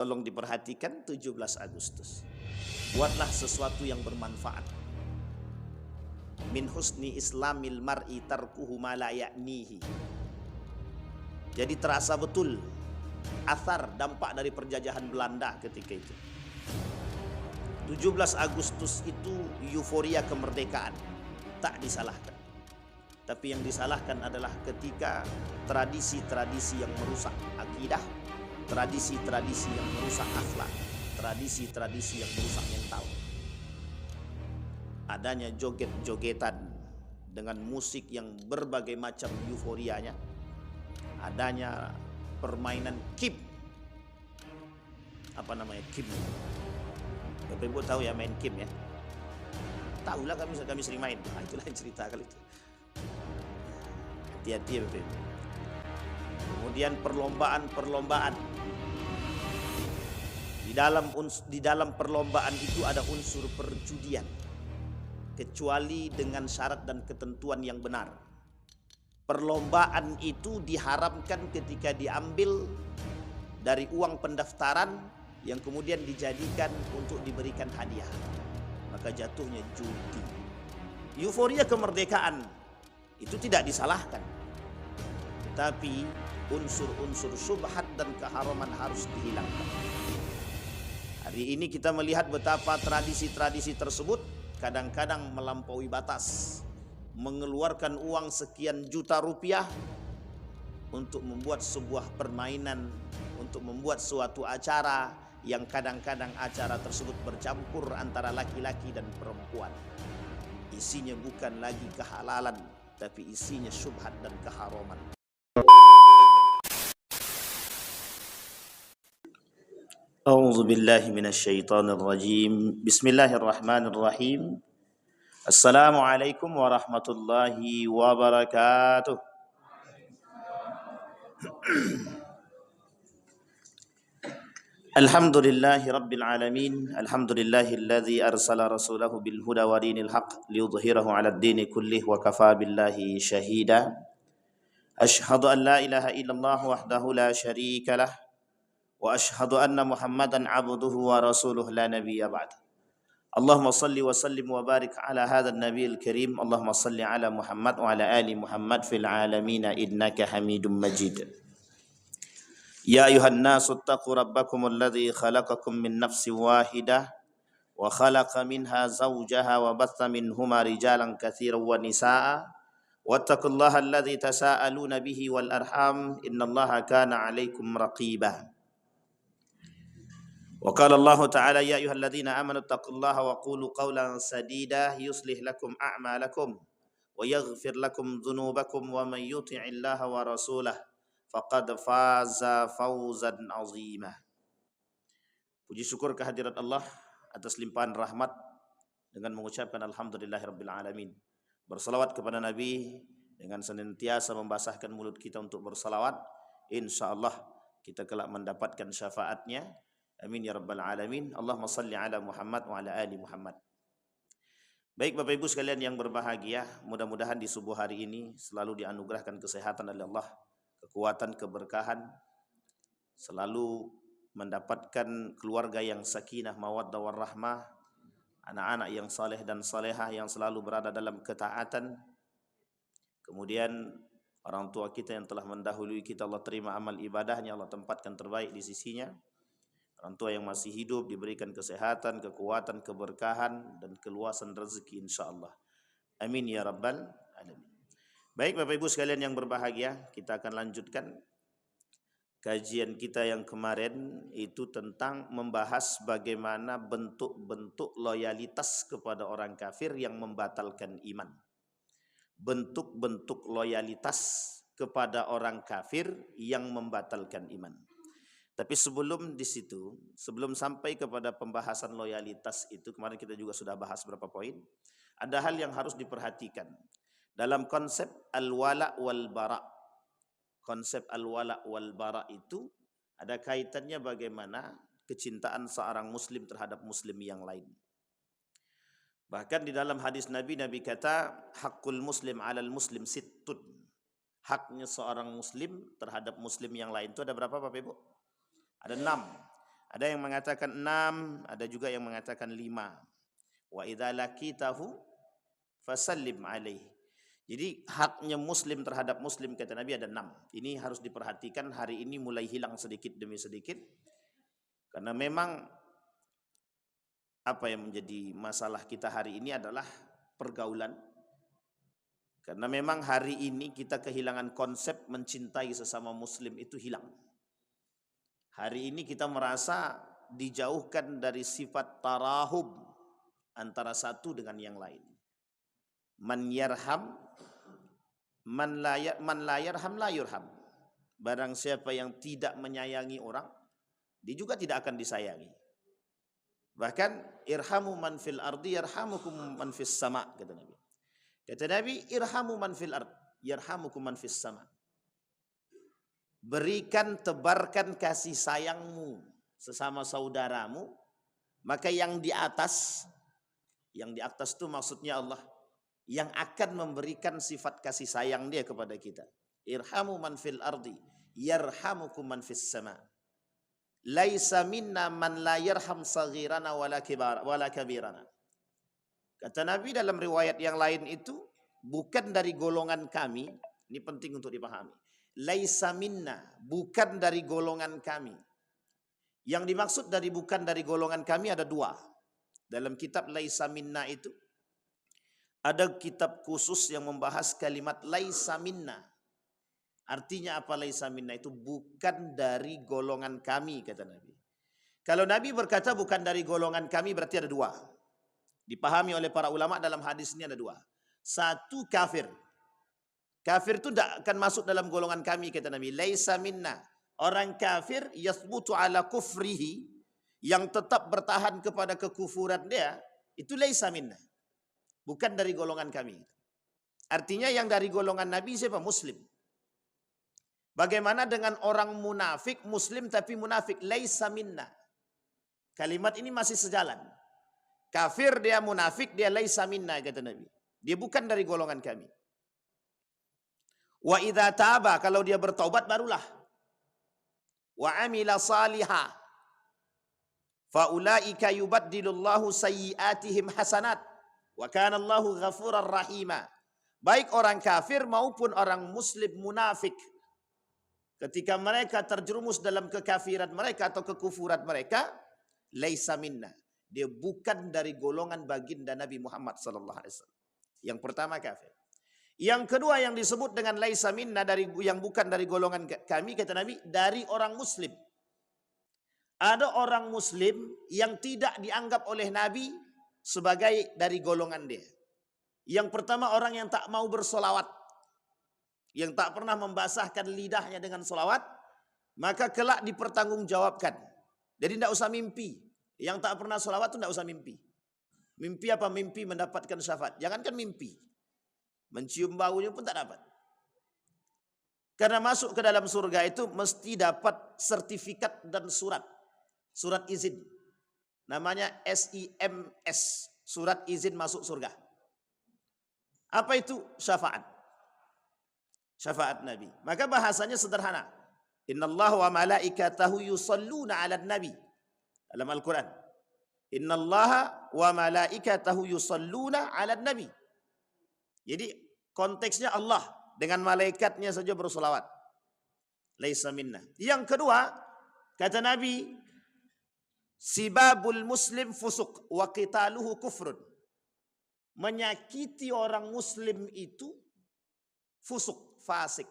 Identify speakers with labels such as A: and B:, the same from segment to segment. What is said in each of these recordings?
A: Tolong diperhatikan 17 Agustus. Buatlah sesuatu yang bermanfaat. Min husni islamil mar'i tarkuhu ma la ya'nihi. Jadi terasa betul athar dampak dari penjajahan Belanda ketika itu. 17 Agustus itu euforia kemerdekaan, tak disalahkan. Tapi yang disalahkan adalah ketika tradisi-tradisi yang merusak akidah, tradisi-tradisi yang merusak akhlak, tradisi-tradisi yang merusak mental. Adanya joget-jogetan dengan musik yang berbagai macam euforianya. Adanya permainan kim. Apa namanya kim? Bapak Ibu tahu ya main kim ya? Tahulah kami sering main. Nah, itulah yang cerita kali itu. Hati-hati ya Bapak Ibu. Kemudian perlombaan. Di dalam perlombaan itu ada unsur perjudian, kecuali dengan syarat dan ketentuan yang benar. Perlombaan itu diharamkan ketika diambil dari uang pendaftaran yang kemudian dijadikan untuk diberikan hadiah, maka jatuhnya judi. Euforia kemerdekaan itu tidak disalahkan, tetapi unsur-unsur syubhat dan keharaman harus dihilangkan. Hari ini kita melihat betapa tradisi-tradisi tersebut kadang-kadang melampaui batas, mengeluarkan uang sekian juta rupiah untuk membuat sebuah permainan, untuk membuat suatu acara yang kadang-kadang acara tersebut bercampur antara laki-laki dan perempuan. Isinya bukan lagi kehalalan, tapi isinya syubhat dan keharaman. A'udzu billahi minasyaitonir rajim. Bismillahirrahmanirrahim. Assalamualaikum warahmatullahi wabarakatuh. Alhamdulillahi rabbil alamin. Alhamdulillahilladzi arsala rasulahu bil huda wa dinil haqq liyudhhirahu 'alad dini kullih wa kafa billahi shahida. Asyhadu an la ilaha illallah wahdahu la syarika lah wa asyhadu anna Muhammadan 'abduhu wa rasuluhu la nabiyya ba'd. Allahumma salli wa sallim wa barik ala hadzal nabiyil karim. Allahumma salli ala Muhammad wa ala ali Muhammad fil alamin innaka Hamidum Majid. Ya ayuhan nasu taqu rabbakum alladhi khalaqakum min nafsin wahidah wa khalaqa minha zawjaha wa batha minhuma rijalan katsiran wa nisaa wattaqullaha alladhi tasaaluna bihi wal arham innallaha kana 'alaikum raqiba. Wa qala Allah ta'ala ya ayyuhalladzina amanu taqullaha wa qulu qawlan sadida yuslih lakum a'malakum wa yaghfir lakum dhunubakum wa man yuti'illaha wa rasulahu faqad faza fawzan 'azima. Puji syukur kehadirat Allah atas limpahan rahmat dengan mengucapkan alhamdulillahirabbil alamin. Bersalawat kepada Nabi dengan senantiasa membasahkan mulut kita untuk bersalawat. Insyaallah kita kelak mendapatkan syafaatnya. Amin ya rabbal alamin. Allahumma salli ala Muhammad wa ala ali Muhammad. Baik Bapak Ibu sekalian yang berbahagia, mudah-mudahan di subuh hari ini selalu dianugerahkan kesehatan oleh Allah, kekuatan, keberkahan, selalu mendapatkan keluarga yang sakinah, mawaddah warahmah, anak-anak yang saleh dan salehah yang selalu berada dalam ketaatan. Kemudian orang tua kita yang telah mendahului kita, Allah terima amal ibadahnya, Allah tempatkan terbaik di sisinya. Orang tua yang masih hidup diberikan kesehatan, kekuatan, keberkahan, dan keluasan rezeki insyaAllah. Amin ya rabbal alamin. Baik Bapak Ibu sekalian yang berbahagia, kita akan lanjutkan kajian kita yang kemarin itu tentang membahas bagaimana bentuk-bentuk loyalitas kepada orang kafir yang membatalkan iman. Bentuk-bentuk loyalitas kepada orang kafir yang membatalkan iman. Tapi sebelum di situ, sebelum sampai kepada pembahasan loyalitas itu, kemarin kita juga sudah bahas beberapa poin. Ada hal yang harus diperhatikan dalam konsep al-wala wal bara. Konsep al-wala wal bara itu ada kaitannya bagaimana kecintaan seorang muslim terhadap muslim yang lain. Bahkan di dalam hadis Nabi kata hakul muslim alal muslim sittun. Haknya seorang muslim terhadap muslim yang lain itu ada berapa Bapak Ibu? Ada 6. Ada yang mengatakan 6, ada juga yang mengatakan 5. Wa idza laqitahu fasallim alaihi. Jadi haknya muslim terhadap muslim kata Nabi ada 6. Ini harus diperhatikan, hari ini mulai hilang sedikit demi sedikit. Karena memang apa yang menjadi masalah kita hari ini adalah pergaulan. Karena memang hari ini kita kehilangan konsep mencintai sesama muslim itu hilang. Hari ini kita merasa dijauhkan dari sifat tarahub antara satu dengan yang lain. Man yarham, man la yarham la yurham. Barang siapa yang tidak menyayangi orang, dia juga tidak akan disayangi. Bahkan irhamu man fil ardi yarhamukum man fis sama, kata Nabi. Kata Nabi, irhamu man fil ard yarhamukum man fis sama. Berikan, tebarkan kasih sayangmu sesama saudaramu, maka yang di atas itu maksudnya Allah, yang akan memberikan sifat kasih sayang dia kepada kita. Irhamu man fil ardi yarhamukum man fis sama. Laisa minna man la yarham saghirana wala kabirana. Kata Nabi dalam riwayat yang lain itu, bukan dari golongan kami, ini penting untuk dipahami. Laisa minna, bukan dari golongan kami. Yang dimaksud dari bukan dari golongan kami ada 2. Dalam kitab Laisa minna itu ada kitab khusus yang membahas kalimat laisa minna. Artinya apa laisa minna itu? Bukan dari golongan kami, kata Nabi. Kalau Nabi berkata bukan dari golongan kami, berarti ada 2. Dipahami oleh para ulama dalam hadis ini ada 2. Satu, kafir. Kafir itu tidak akan masuk dalam golongan kami, kata Nabi. Laisa minna. Orang kafir yasbutu ala kufrihi, yang tetap bertahan kepada kekufuran dia, itu laisa minna. Bukan dari golongan kami. Artinya yang dari golongan Nabi siapa? Muslim. Bagaimana dengan orang munafik, muslim tapi munafik? Laisa minna. Kalimat ini masih sejalan. Kafir dia munafik, dia laisa minna, kata Nabi. Dia bukan dari golongan kami. Wa idza taba, kalau dia bertaubat barulah. Wa amila salihah, fa ulaika yubaddilullahu sayyiatihim hasanat, wa kana Allahu ghafurar rahima. Baik orang kafir maupun orang muslim munafik, ketika mereka terjerumus dalam kekafiran mereka atau kekufuran mereka, laisa minna. Dia bukan dari golongan baginda Nabi Muhammad sallallahu alaihi wasallam. Yang pertama kafir. Yang kedua yang disebut dengan laisa minna, dari yang bukan dari golongan kami, kata Nabi, dari orang muslim. Ada orang muslim yang tidak dianggap oleh Nabi sebagai dari golongan dia. Yang pertama orang yang tak mau bersolawat, yang tak pernah membasahkan lidahnya dengan solawat, maka kelak dipertanggungjawabkan. Jadi tidak usah mimpi. Yang tak pernah solawat itu tidak usah mimpi. Mimpi apa? Mimpi mendapatkan syafaat. Jangankan mimpi, mencium baunya pun tak dapat. Karena masuk ke dalam surga itu mesti dapat sertifikat dan surat. Surat izin. Namanya SIMS. Surat izin masuk surga. Apa itu? Syafaat. Syafaat Nabi. Maka bahasanya sederhana. Innallaha wa malaikatahu yusalluna 'alan nabi. Dalam Al-Quran. Innallaha wa malaikatahu yusalluna 'alan nabi. Jadi konteksnya Allah dengan malaikatnya saja bersolawat. Laisa minna. Yang kedua, kata Nabi, sibabul muslim fusuk wa qitaluhu kufrun. Menyakiti orang muslim itu fusuk, fasik.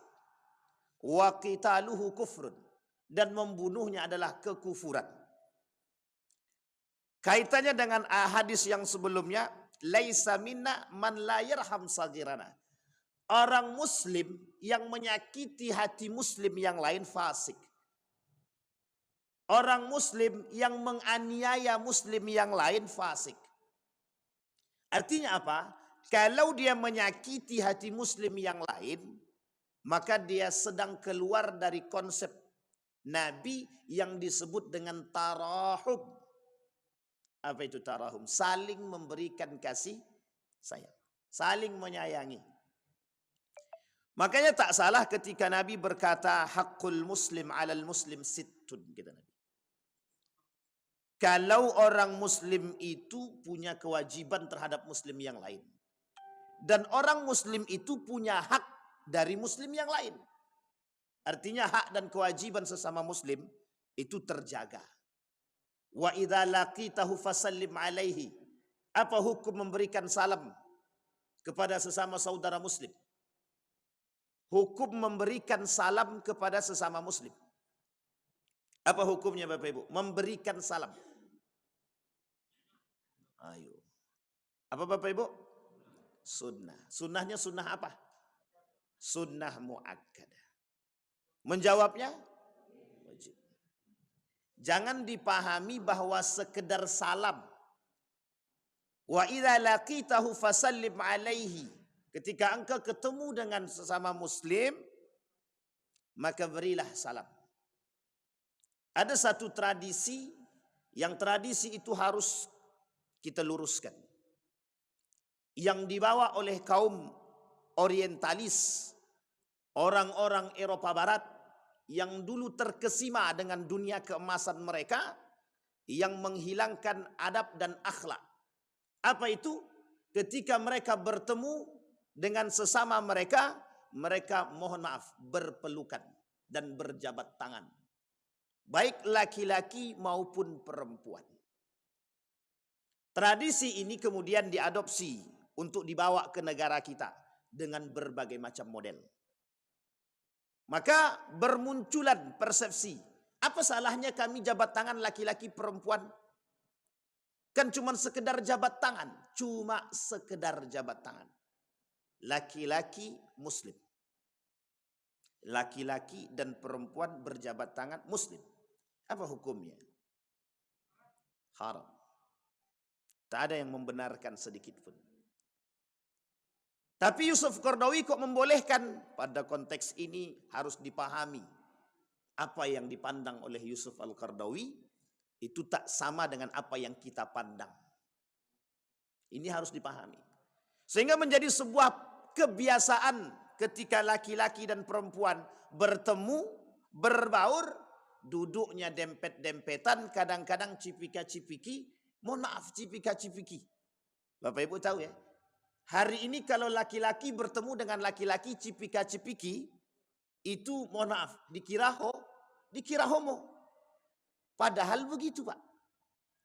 A: Wa qitaluhu kufrun. Dan membunuhnya adalah kekufuran. Kaitannya dengan hadis yang sebelumnya, laisa minna man la yarham sagirana. Orang muslim yang menyakiti hati muslim yang lain fasik. Orang muslim yang menganiaya muslim yang lain fasik. Artinya apa? Kalau dia menyakiti hati muslim yang lain, maka dia sedang keluar dari konsep Nabi yang disebut dengan tarahum. Apa itu tarahum? Saling memberikan kasih sayang. Saling menyayangi. Makanya tak salah ketika Nabi berkata, haqqul muslim alal muslim sittun. Kata Nabi. kalau orang muslim itu punya kewajiban terhadap muslim yang lain. Dan orang muslim itu punya hak dari muslim yang lain. Artinya hak dan kewajiban sesama muslim itu terjaga. Wa idza laqitahu fasallim alaihi. Apa hukum memberikan salam kepada sesama saudara muslim? Hukum memberikan salam kepada sesama muslim. Apa hukumnya Bapak Ibu? Memberikan salam. Ayo. Apa Bapak Ibu? Sunnah. Sunnahnya sunnah apa? Sunnah muakkadah. Menjawabnya wajib. Jangan dipahami bahwa sekedar salam. Wa idza laqitahu fasallim alaihi. Ketika engkau ketemu dengan sesama muslim, maka berilah salam. Ada satu tradisi, yang tradisi itu harus kita luruskan. Yang dibawa oleh kaum orientalis, orang-orang Eropa Barat, yang dulu terkesima dengan dunia keemasan mereka, yang menghilangkan adab dan akhlak. Apa itu? Ketika mereka bertemu dengan sesama mereka, mereka mohon maaf, berpelukan dan berjabat tangan. Baik laki-laki maupun perempuan. Tradisi ini kemudian diadopsi untuk dibawa ke negara kita dengan berbagai macam model. Maka bermunculan persepsi, apa salahnya kami jabat tangan laki-laki perempuan? Kan cuma sekedar jabat tangan, cuma sekedar jabat tangan. Laki-laki muslim. Laki-laki dan perempuan berjabat tangan muslim. Apa hukumnya? Haram. Tak ada yang membenarkan sedikit pun. Tapi Yusuf Qaradawi kok membolehkan? Pada konteks ini harus dipahami. Apa yang dipandang oleh Yusuf Al-Qaradawi itu tak sama dengan apa yang kita pandang. Ini harus dipahami. Sehingga menjadi sebuah kebiasaan ketika laki-laki dan perempuan bertemu, berbaur, duduknya dempet-dempetan, kadang-kadang cipika-cipiki. Mohon maaf, cipika-cipiki. Bapak Ibu tahu ya, hari ini kalau laki-laki bertemu dengan laki-laki cipika-cipiki, itu mohon maaf, dikira homo. Padahal begitu Pak.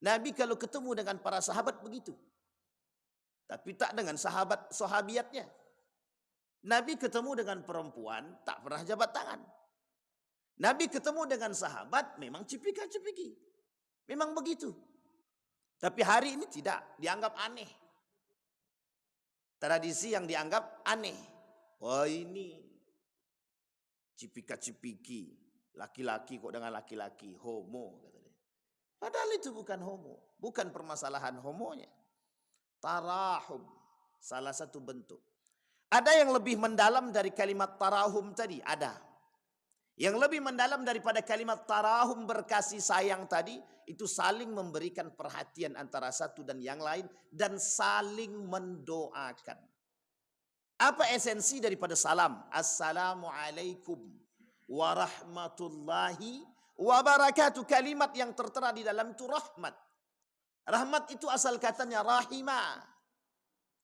A: Nabi kalau ketemu dengan para sahabat begitu. Tapi tak dengan sahabiatnya. Nabi ketemu dengan perempuan tak pernah jabat tangan. Nabi ketemu dengan sahabat memang cipika-cipiki. Memang begitu. Tapi hari ini tidak, dianggap aneh. Tradisi yang dianggap aneh. Wah ini cipika-cipiki. Laki-laki kok dengan laki-laki, homo. Padahal itu bukan homo. Bukan permasalahan homonya. Tarahum, salah satu bentuk. Ada yang lebih mendalam dari kalimat tarahum tadi? Ada. Yang lebih mendalam daripada kalimat tarahum berkasih sayang tadi, itu saling memberikan perhatian antara satu dan yang lain, dan saling mendoakan. Apa esensi daripada salam? Assalamualaikum warahmatullahi wabarakatuh. Kalimat yang tertera di dalam itu rahmat. Rahmat itu asal katanya rahimah.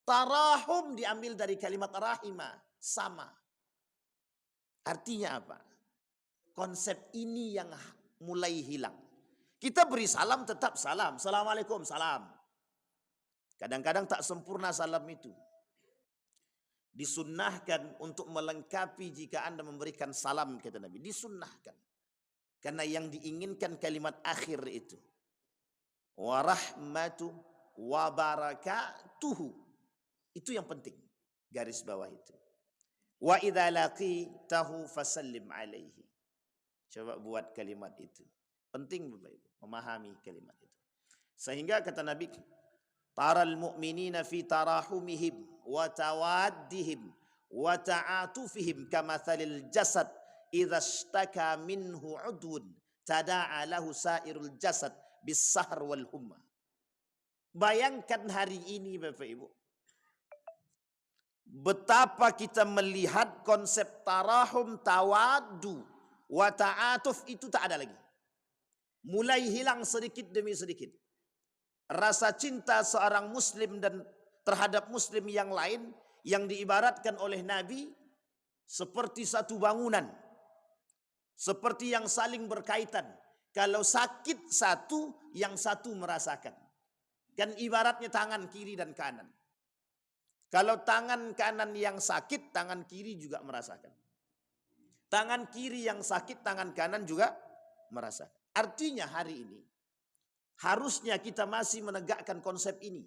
A: Tarahum diambil dari kalimat rahimah, sama. Artinya apa? Konsep ini yang mulai hilang. Kita beri salam tetap salam. Assalamualaikum, salam. Kadang-kadang tak sempurna salam itu. Disunnahkan untuk melengkapi jika Anda memberikan salam, kata Nabi. Disunnahkan. Karena yang diinginkan kalimat akhir itu. Warahmatu wabarakatuhu. Itu yang penting. Garis bawah itu. Wa idza laqitahu fasallim alaihi. Coba buat kalimat itu. Penting Bapak Ibu memahami kalimat itu. Sehingga kata Nabi, taral mu'minina fi tarahumihim wa tawaddihim wa ta'atufihim kamathalil jasad idza ishtaka minhu udwun tada'a lahu sairul jasad bis-sahr wal humma. Bayangkan hari ini Bapak Ibu, betapa kita melihat konsep tarahum, tawaddu, wa ta'atuf itu tak ada lagi. Mulai hilang sedikit demi sedikit. Rasa cinta seorang muslim dan terhadap muslim yang lain yang diibaratkan oleh Nabi seperti satu bangunan. Seperti yang saling berkaitan. Kalau sakit satu, yang satu merasakan. Kan ibaratnya tangan kiri dan kanan. Kalau tangan kanan yang sakit, tangan kiri juga merasakan. Tangan kiri yang sakit, tangan kanan juga merasakan. Artinya hari ini, harusnya kita masih menegakkan konsep ini.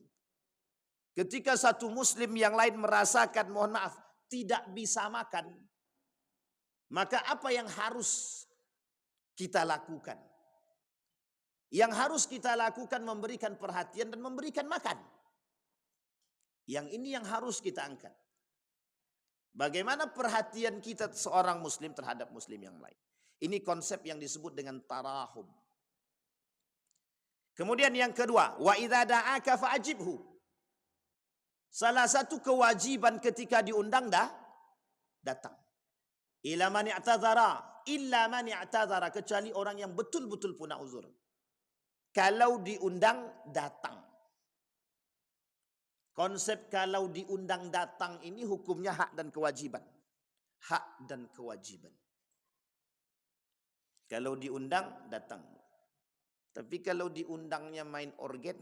A: Ketika satu muslim yang lain merasakan, mohon maaf, tidak bisa makan, maka apa yang harus kita lakukan? Yang harus kita lakukan memberikan perhatian dan memberikan makan. Yang ini yang harus kita angkat. Bagaimana perhatian kita seorang muslim terhadap muslim yang lain. Ini konsep yang disebut dengan tarahum. Kemudian yang kedua, wa idza da'aka fa'ajibhu. Salah satu kewajiban ketika diundang datang. Ila man i'tadzara, illa man i'tadzara, kecuali orang yang betul-betul punya uzur. Kalau diundang datang. Konsep kalau diundang datang ini hukumnya hak dan kewajiban. Hak dan kewajiban. Kalau diundang datang. Tapi kalau diundangnya main organ,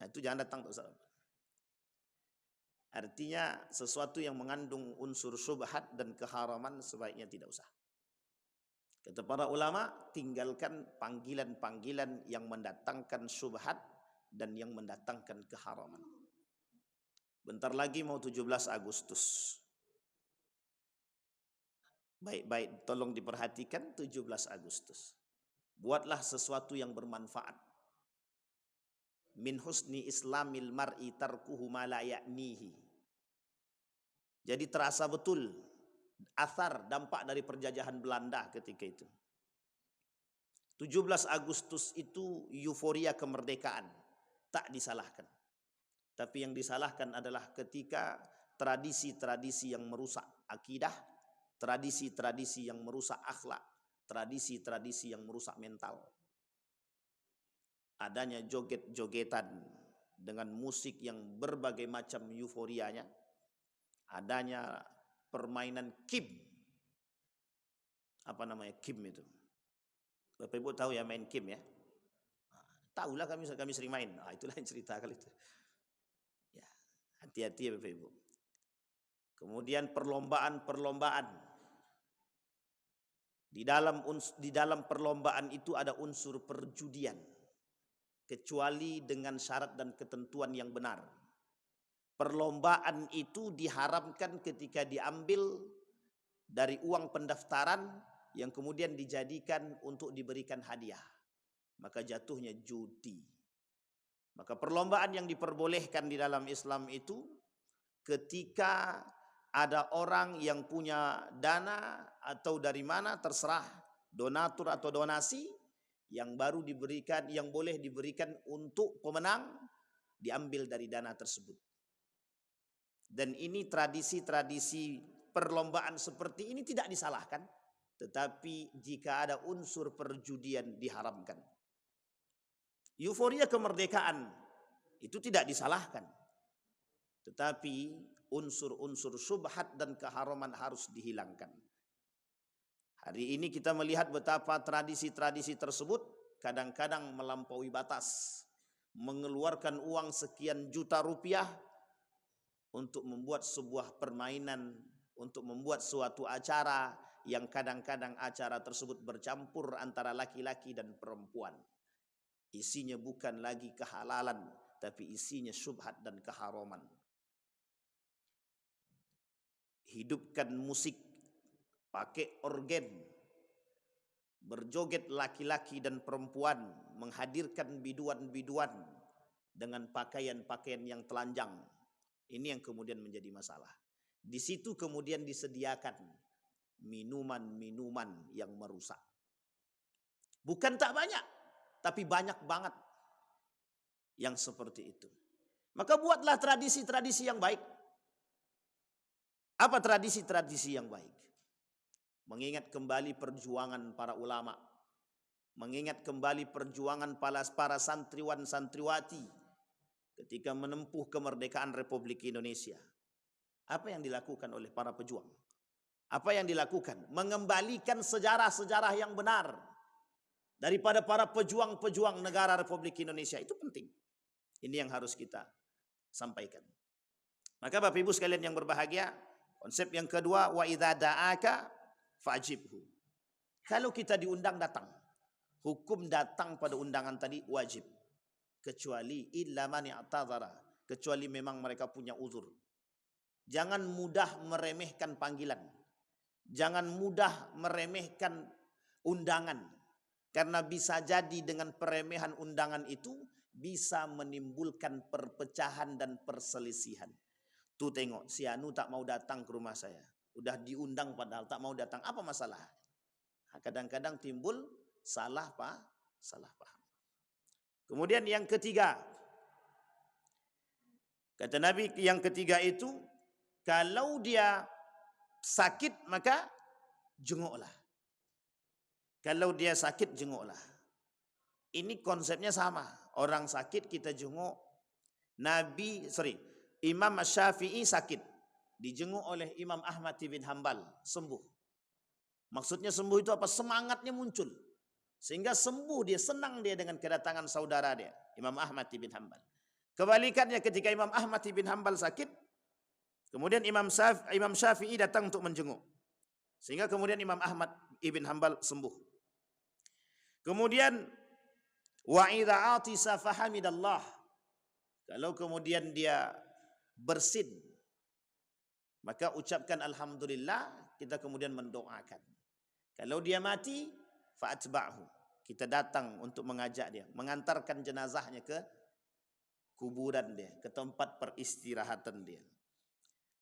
A: itu jangan datang. Artinya sesuatu yang mengandung unsur syubhat dan keharaman sebaiknya tidak usah. Kata para ulama, tinggalkan panggilan-panggilan yang mendatangkan syubhat dan yang mendatangkan keharaman. Bentar lagi mau 17 Agustus. Baik-baik, tolong diperhatikan 17 Agustus. Buatlah sesuatu yang bermanfaat. Min husni islamil mar'i tarkuhu ma la ya'nihi. Jadi terasa betul athar dampak dari penjajahan Belanda ketika itu. 17 Agustus itu euforia kemerdekaan, tak disalahkan. Tapi yang disalahkan adalah ketika tradisi-tradisi yang merusak akidah, tradisi-tradisi yang merusak akhlak, tradisi-tradisi yang merusak mental. Adanya joget-jogetan dengan musik yang berbagai macam euforianya. Adanya permainan kim. Apa namanya kim itu? Bapak Ibu tahu ya main kim ya? Tahulah kami sering main. Itulah yang cerita kali itu. Ya, hati-hati ya Bapak Ibu. Kemudian perlombaan-perlombaan. Di dalam perlombaan itu ada unsur perjudian. Kecuali dengan syarat dan ketentuan yang benar. Perlombaan itu diharamkan ketika diambil dari uang pendaftaran yang kemudian dijadikan untuk diberikan hadiah. Maka jatuhnya judi. Maka perlombaan yang diperbolehkan di dalam Islam itu ketika ada orang yang punya dana atau dari mana terserah, donatur atau donasi yang baru diberikan, yang boleh diberikan untuk pemenang diambil dari dana tersebut. Dan ini tradisi-tradisi perlombaan seperti ini tidak disalahkan, tetapi jika ada unsur perjudian diharamkan. Euforia kemerdekaan itu tidak disalahkan, tetapi unsur-unsur syubhat dan keharaman harus dihilangkan. Hari ini kita melihat betapa tradisi-tradisi tersebut kadang-kadang melampaui batas, mengeluarkan uang sekian juta rupiah untuk membuat sebuah permainan, untuk membuat suatu acara yang kadang-kadang acara tersebut bercampur antara laki-laki dan perempuan. Isinya bukan lagi kehalalan, tapi isinya syubhat dan keharaman. Hidupkan musik, pakai organ, berjoget laki-laki dan perempuan, menghadirkan biduan-biduan dengan pakaian-pakaian yang telanjang. Ini yang kemudian menjadi masalah. Di situ kemudian disediakan minuman-minuman yang merusak. Bukan tak banyak, tapi banyak banget yang seperti itu. Maka buatlah tradisi-tradisi yang baik. Apa tradisi-tradisi yang baik? Mengingat kembali perjuangan para ulama mengingat kembali perjuangan para santriwan santriwati ketika menempuh kemerdekaan Republik Indonesia. Apa yang dilakukan oleh para pejuang? Apa yang dilakukan? Mengembalikan sejarah-sejarah yang benar daripada para pejuang-pejuang negara Republik Indonesia. Itu penting. Ini yang harus kita sampaikan. Maka Bapak Ibu sekalian yang berbahagia, konsep yang kedua, wa idza da'aka fa'jibhu. Kalau kita diundang datang. Hukum datang pada undangan tadi wajib. Kecuali illa man i'tadzara, kecuali memang mereka punya uzur. Jangan mudah meremehkan panggilan. Jangan mudah meremehkan undangan. Karena bisa jadi dengan peremehan undangan itu bisa menimbulkan perpecahan dan perselisihan. Tuh tengok, si Anu tak mau datang ke rumah saya. Udah diundang padahal tak mau datang. Apa masalah? Kadang-kadang timbul salah paham. Kemudian yang ketiga, kata Nabi yang ketiga itu, kalau dia sakit maka jenguklah. Kalau dia sakit jenguklah. Ini konsepnya sama. Orang sakit kita jenguk. Imam Syafi'i sakit, dijenguk oleh Imam Ahmad bin Hanbal, sembuh. Maksudnya sembuh itu apa? Semangatnya muncul. Sehingga sembuh dia, senang dia dengan kedatangan saudara dia, Imam Ahmad bin Hanbal. Kebalikannya ketika Imam Ahmad bin Hanbal sakit, kemudian Imam Syafi'i datang untuk menjenguk. Sehingga kemudian Imam Ahmad bin Hanbal sembuh. Kemudian wa idza atisa fahamidallah. Kalau kemudian dia bersin, maka ucapkan alhamdulillah, kita kemudian mendoakan. Kalau dia mati, fa'atba'hu. Kita datang untuk mengajak dia, mengantarkan jenazahnya ke kuburan dia, ke tempat peristirahatan dia.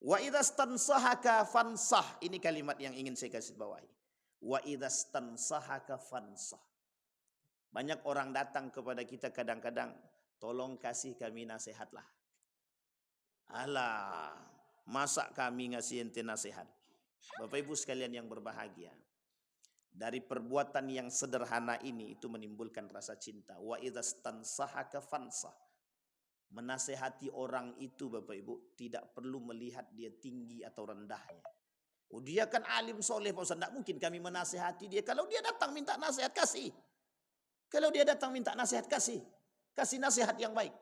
A: Wa idzastansahaka fansah. Ini kalimat yang ingin saya kasih bawahi. Wa idzastansahaka fansah. Banyak orang datang kepada kita kadang-kadang, tolong kasih kami nasihatlah. Alah, masa kami ngasih ente nasihat? Bapak Ibu sekalian yang berbahagia, dari perbuatan yang sederhana ini itu menimbulkan rasa cinta. Wa idzastansahaka fansah. Menasehati orang itu Bapak Ibu tidak perlu melihat dia tinggi atau rendahnya. Oh, dia kan alim soleh Pak Ustaz, tidak mungkin kami menasehati dia. Kalau dia datang minta nasihat, kasih. Kalau dia datang minta nasihat, kasih. Kasih nasihat yang baik.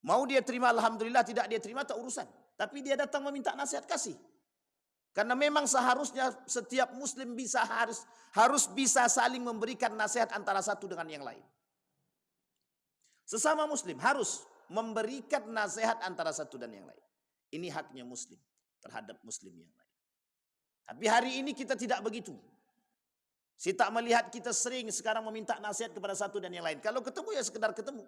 A: Mau dia terima alhamdulillah, tidak dia terima tak urusan. Tapi dia datang meminta nasihat, kasih. Karena memang seharusnya setiap muslim harus bisa saling memberikan nasihat antara satu dengan yang lain. Sesama muslim harus memberikan nasihat antara satu dan yang lain. Ini haknya muslim terhadap muslim yang lain. Tapi hari ini kita tidak begitu. Saya tak melihat kita sering sekarang meminta nasihat kepada satu dan yang lain. Kalau ketemu ya sekedar ketemu.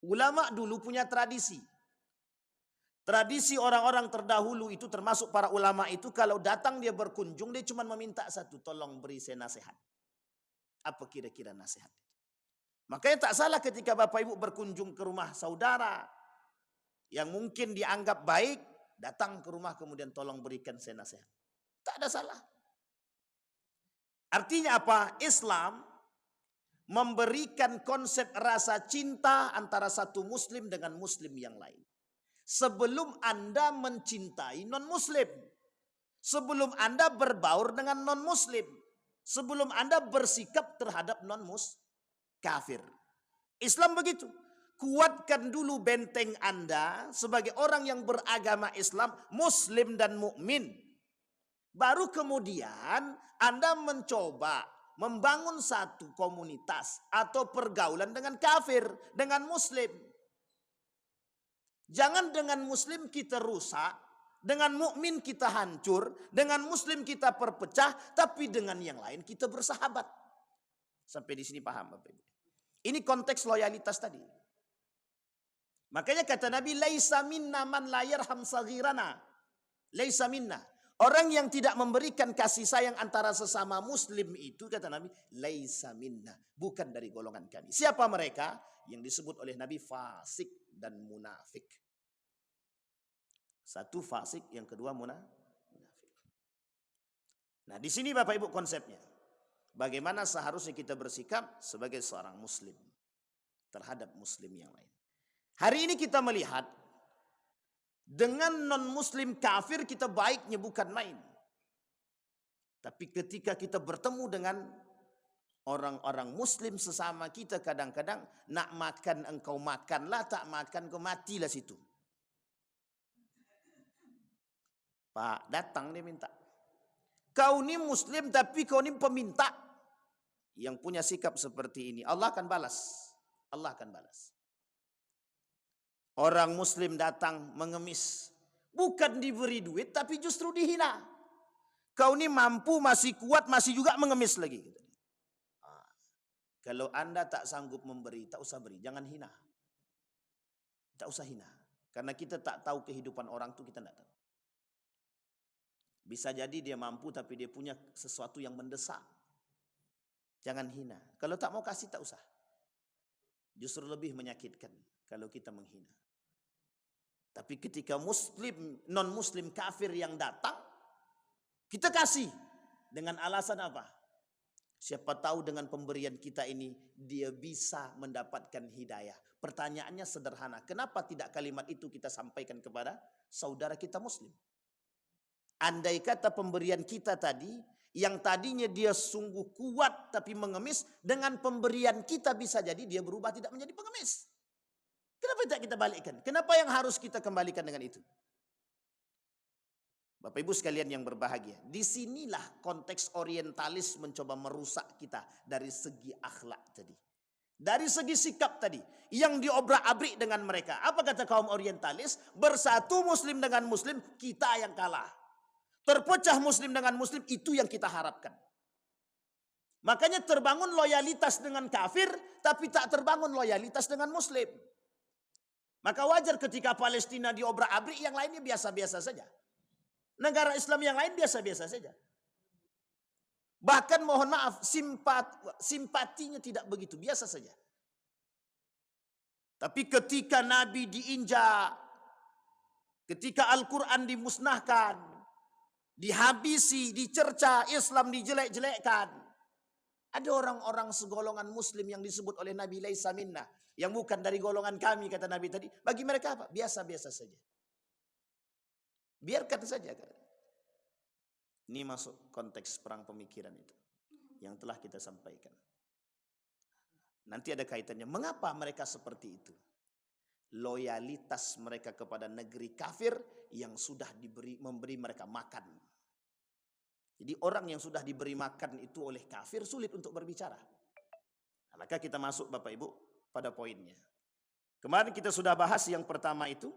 A: Ulama dulu punya tradisi. Tradisi orang-orang terdahulu itu termasuk para ulama itu kalau datang dia berkunjung dia cuma meminta satu, tolong beri saya nasihat. Apa kira-kira nasihat? Makanya tak salah ketika Bapak Ibu berkunjung ke rumah saudara yang mungkin dianggap baik, datang ke rumah kemudian tolong berikan saya nasihat. Tak ada salah. Artinya apa? Islam memberikan konsep rasa cinta antara satu muslim dengan muslim yang lain. Sebelum Anda mencintai non-muslim. Sebelum Anda berbaur dengan non-muslim. Sebelum Anda bersikap terhadap kafir. Islam begitu. Kuatkan dulu benteng Anda sebagai orang yang beragama Islam, muslim dan mukmin. Baru kemudian Anda mencoba membangun satu komunitas atau pergaulan dengan kafir, dengan muslim. Jangan dengan muslim kita rusak, dengan mukmin kita hancur, dengan muslim kita perpecah, tapi dengan yang lain kita bersahabat. Sampai di sini paham Bapak Ibu? Ini konteks loyalitas tadi. Makanya kata Nabi, laisa minna man la yarham saghirana. Laisa minna. Orang yang tidak memberikan kasih sayang antara sesama muslim itu, kata Nabi, laisa minna. Bukan dari golongan kami. Siapa mereka? Yang disebut oleh Nabi fasik dan munafik. Satu fasik, yang kedua munafik. Nah, di sini Bapak Ibu konsepnya. Bagaimana seharusnya kita bersikap sebagai seorang muslim terhadap muslim yang lain. Hari ini kita melihat dengan non-muslim kafir kita baiknya bukan main. Tapi ketika kita bertemu dengan orang-orang muslim sesama kita, kadang-kadang nak makan engkau makanlah, tak makan kau matilah situ. Pak, datang dia minta. Kau ni muslim tapi kau ni peminta. Yang punya sikap seperti ini, Allah akan balas. Allah akan balas. Orang muslim datang mengemis, bukan diberi duit tapi justru dihina. Kau ni mampu, masih kuat, masih juga mengemis lagi. Kalau anda tak sanggup memberi, tak usah beri, jangan hina. Tak usah hina. Karena kita tak tahu kehidupan orang tu, kita tak tahu. Bisa jadi dia mampu tapi dia punya sesuatu yang mendesak. Jangan hina. Kalau tak mau kasih, tak usah. Justru lebih menyakitkan kalau kita menghina. Tapi ketika muslim, non-muslim kafir yang datang, kita kasih. Dengan alasan apa? Siapa tahu dengan pemberian kita ini, dia bisa mendapatkan hidayah. Pertanyaannya sederhana. Kenapa tidak kalimat itu kita sampaikan kepada saudara kita muslim? Andai kata pemberian kita tadi, yang tadinya dia sungguh kuat tapi mengemis, dengan pemberian kita bisa jadi dia berubah tidak menjadi pengemis. Kenapa tidak kita balikkan? Kenapa yang harus kita kembalikan dengan itu? Bapak Ibu sekalian yang berbahagia, disinilah konteks orientalis mencoba merusak kita dari segi akhlak tadi. Dari segi sikap tadi, yang diobrak-abrik dengan mereka. Apa kata kaum orientalis? Bersatu muslim dengan muslim, kita yang kalah. Terpecah muslim dengan muslim, itu yang kita harapkan. Makanya terbangun loyalitas dengan kafir, tapi tak terbangun loyalitas dengan muslim. Maka wajar ketika Palestina diobrak-abrik, yang lainnya biasa-biasa saja. Negara Islam yang lain biasa-biasa saja. Bahkan mohon maaf, simpatinya tidak begitu, biasa saja. Tapi ketika Nabi diinjak, ketika Al-Quran dimusnahkan, dihabisi, dicerca, Islam dijelek-jelekkan. Ada orang-orang segolongan muslim yang disebut oleh Nabi laisa minna, yang bukan dari golongan kami, kata Nabi tadi. Bagi mereka apa? Biasa-biasa saja. Biarkan saja. Ini masuk konteks perang pemikiran itu yang telah kita sampaikan. Nanti ada kaitannya. Mengapa mereka seperti itu? Loyalitas mereka kepada negeri kafir yang sudah memberi mereka makan. Jadi orang yang sudah diberi makan itu oleh kafir sulit untuk berbicara. Maka kita masuk Bapak Ibu pada poinnya. Kemarin kita sudah bahas yang pertama itu,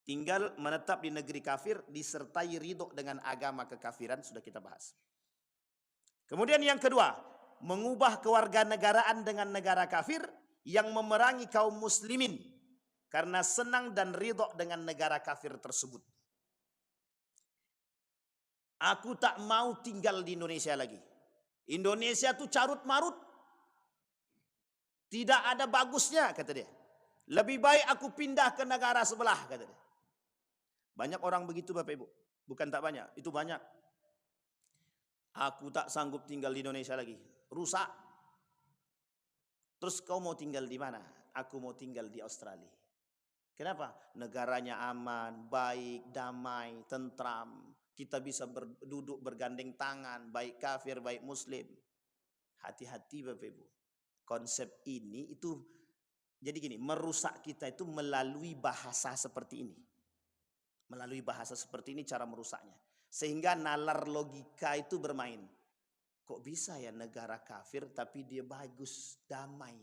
A: tinggal menetap di negeri kafir disertai ridho dengan agama kekafiran, sudah kita bahas. Kemudian yang kedua, mengubah kewarganegaraan dengan negara kafir yang memerangi kaum muslimin karena senang dan ridho dengan negara kafir tersebut. Aku tak mau tinggal di Indonesia lagi. Indonesia tuh carut marut. Tidak ada bagusnya, kata dia. Lebih baik aku pindah ke negara sebelah, kata dia. Banyak orang begitu Bapak Ibu. Bukan tak banyak, itu banyak. Aku tak sanggup tinggal di Indonesia lagi. Rusak. Terus kau mau tinggal di mana? Aku mau tinggal di Australia. Kenapa? Negaranya aman, baik, damai, tentram. Kita bisa duduk bergandeng tangan, baik kafir, baik muslim. Hati-hati Bapak Ibu. Konsep ini itu, jadi gini, merusak kita itu melalui bahasa seperti ini. Melalui bahasa seperti ini cara merusaknya. Sehingga nalar logika itu bermain. Kok bisa ya negara kafir tapi dia bagus, damai.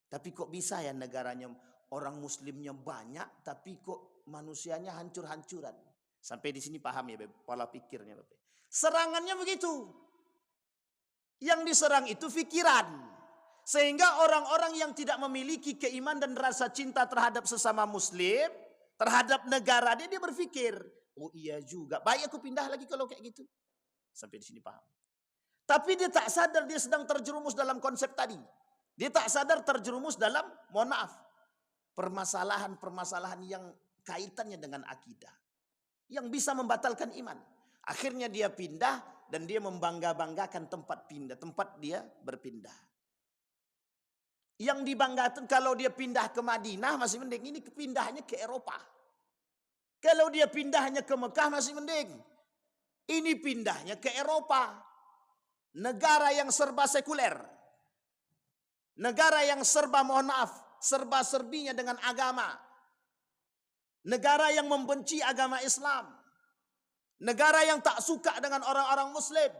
A: Tapi kok bisa ya negaranya orang muslimnya banyak tapi kok manusianya hancur-hancuran. Sampai di sini paham ya pola pikirnya Bapak. Serangannya begitu. Yang diserang itu pikiran. Sehingga orang-orang yang tidak memiliki keimanan dan rasa cinta terhadap sesama muslim, terhadap negara dia berpikir, oh iya juga, baik aku pindah lagi kalau kayak gitu. Sampai di sini paham. Tapi dia tak sadar dia sedang terjerumus dalam konsep tadi. Dia tak sadar terjerumus dalam, mohon maaf, permasalahan-permasalahan yang kaitannya dengan akidah. Yang bisa membatalkan iman. Akhirnya dia pindah dan dia membangga-banggakan tempat dia berpindah. Yang dibanggakan kalau dia pindah ke Madinah masih mending, ini pindahnya ke Eropa. Kalau dia pindahnya ke Mekah masih mending. Ini pindahnya ke Eropa. Negara yang serba sekuler. Negara yang serba, mohon maaf, serba-serbinya dengan agama. Negara yang membenci agama Islam. Negara yang tak suka dengan orang-orang Muslim.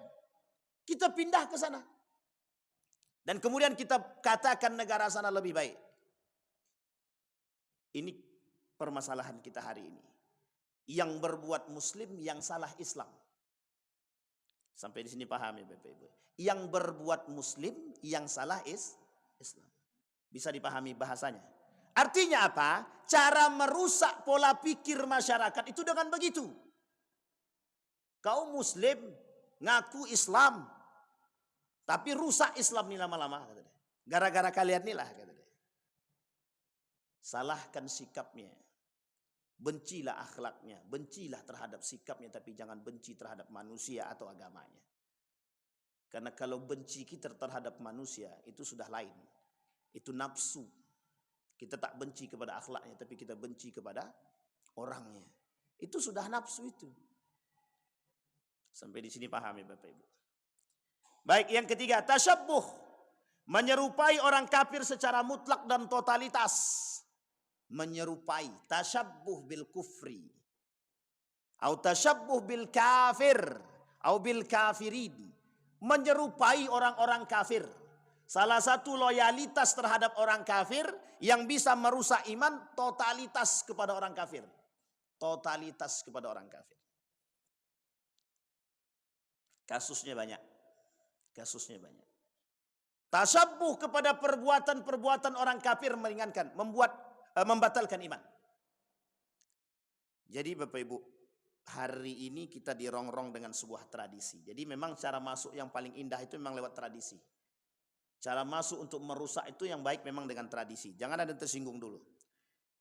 A: Kita pindah ke sana. Dan kemudian kita katakan negara sana lebih baik. Ini permasalahan kita hari ini. Yang berbuat Muslim, yang salah Islam. Sampai di sini paham ya Bapak Ibu. Yang berbuat Muslim, yang salah Islam. Bisa dipahami bahasanya. Artinya apa? Cara merusak pola pikir masyarakat itu dengan begitu. Kau Muslim, ngaku Islam, tapi rusak Islam nih lama-lama. Gara-gara kalian nih lah. Salahkan sikapnya. Bencilah akhlaknya. Bencilah terhadap sikapnya. Tapi jangan benci terhadap manusia atau agamanya. Karena kalau benci kita terhadap manusia itu sudah lain. Itu nafsu. Kita tak benci kepada akhlaknya. Tapi kita benci kepada orangnya. Itu sudah nafsu itu. Sampai di sini paham ya Bapak Ibu. Baik, yang ketiga, tasyabbuh. Menyerupai orang kafir secara mutlak dan totalitas. Menyerupai, tasyabbuh bil kufri. Atau tasyabbuh bil kafir. Atau bil kafirin. Menyerupai orang-orang kafir. Salah satu loyalitas terhadap orang kafir yang bisa merusak iman, totalitas kepada orang kafir. Totalitas kepada orang kafir. Kasusnya banyak. Kasusnya banyak. Tasyabbuh kepada perbuatan-perbuatan orang kafir meringankan, membatalkan iman. Jadi Bapak Ibu, hari ini kita dirongrong dengan sebuah tradisi. Jadi memang cara masuk yang paling indah itu memang lewat tradisi. Cara masuk untuk merusak itu yang baik memang dengan tradisi. Jangan ada yang tersinggung dulu.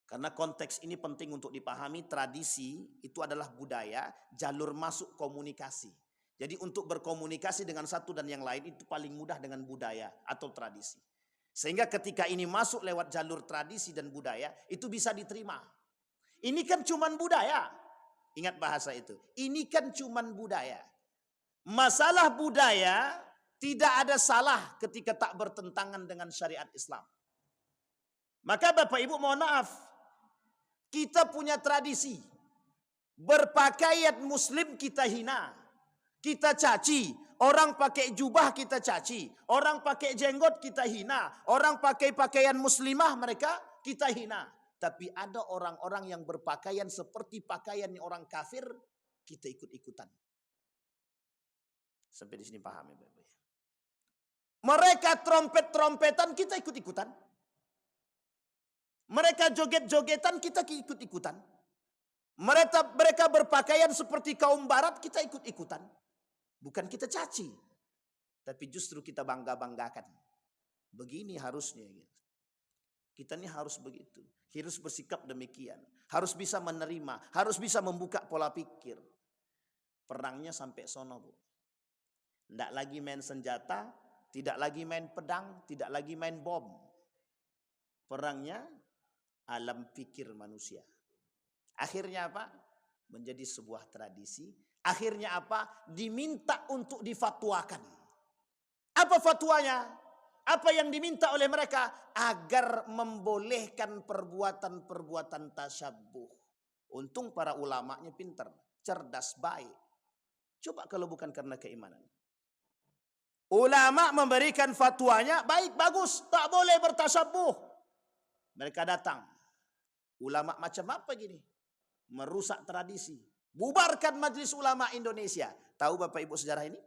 A: Karena konteks ini penting untuk dipahami, tradisi itu adalah budaya, jalur masuk komunikasi. Jadi untuk berkomunikasi dengan satu dan yang lain itu paling mudah dengan budaya atau tradisi. Sehingga ketika ini masuk lewat jalur tradisi dan budaya, itu bisa diterima. Ini kan cuman budaya. Ingat bahasa itu. Ini kan cuman budaya. Masalah budaya tidak ada salah ketika tak bertentangan dengan syariat Islam. Maka Bapak Ibu mohon maaf. Kita punya tradisi. Berpakaian Muslim kita hina. Kita caci, orang pakai jubah kita caci, orang pakai jenggot kita hina, orang pakai pakaian muslimah mereka kita hina. Tapi ada orang-orang yang berpakaian seperti pakaian orang kafir, kita ikut-ikutan. Sampai di sini paham ya Bapak? Mereka trompet-trompetan, kita ikut-ikutan. Mereka joget-jogetan, kita ikut-ikutan. Mereka berpakaian seperti kaum barat, kita ikut-ikutan. Bukan kita caci, tapi justru kita bangga-banggakan. Begini harusnya. Kita ini harus begitu. Harus bersikap demikian. Harus bisa menerima. Harus bisa membuka pola pikir. Perangnya sampai sono Bu. Tidak lagi main senjata. Tidak lagi main pedang. Tidak lagi main bom. Perangnya alam pikir manusia. Akhirnya apa? Menjadi sebuah tradisi. Akhirnya apa? Diminta untuk difatwakan. Apa fatwanya? Apa yang diminta oleh mereka? Agar membolehkan perbuatan-perbuatan tasyabbuh. Untung para ulamanya pintar, cerdas, baik. Coba kalau bukan karena keimanan. Ulama memberikan fatwanya, baik, bagus, tak boleh bertasyabbuh. Mereka datang. Ulama macam apa gini? Merusak tradisi. Bubarkan Majelis Ulama Indonesia. Tahu Bapak Ibu sejarah ini?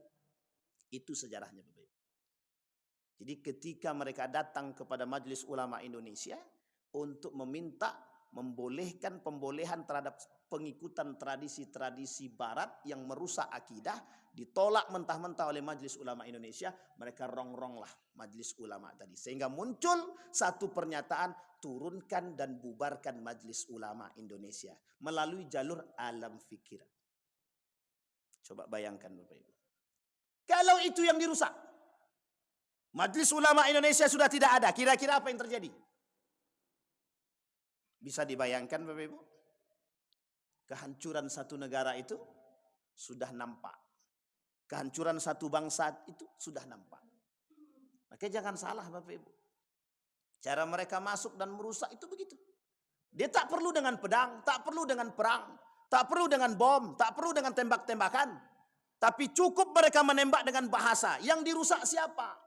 A: Itu sejarahnya Bapak Ibu. Jadi ketika mereka datang kepada Majelis Ulama Indonesia untuk meminta membolehkan pembolehan terhadap pengikutan tradisi-tradisi barat yang merusak akidah, ditolak mentah-mentah oleh Majelis Ulama Indonesia, mereka rongronglah Majelis Ulama tadi. Sehingga muncul satu pernyataan, turunkan dan bubarkan Majelis Ulama Indonesia melalui jalur alam fikir. Coba bayangkan Bapak Ibu. Kalau itu yang dirusak, Majelis Ulama Indonesia sudah tidak ada, kira-kira apa yang terjadi? Bisa dibayangkan Bapak Ibu? Kehancuran satu negara itu sudah nampak. Kehancuran satu bangsa itu sudah nampak. Makanya jangan salah Bapak Ibu. Cara mereka masuk dan merusak itu begitu. Dia tak perlu dengan pedang, tak perlu dengan perang, tak perlu dengan bom, tak perlu dengan tembak-tembakan. Tapi cukup mereka menembak dengan bahasa. Yang dirusak siapa?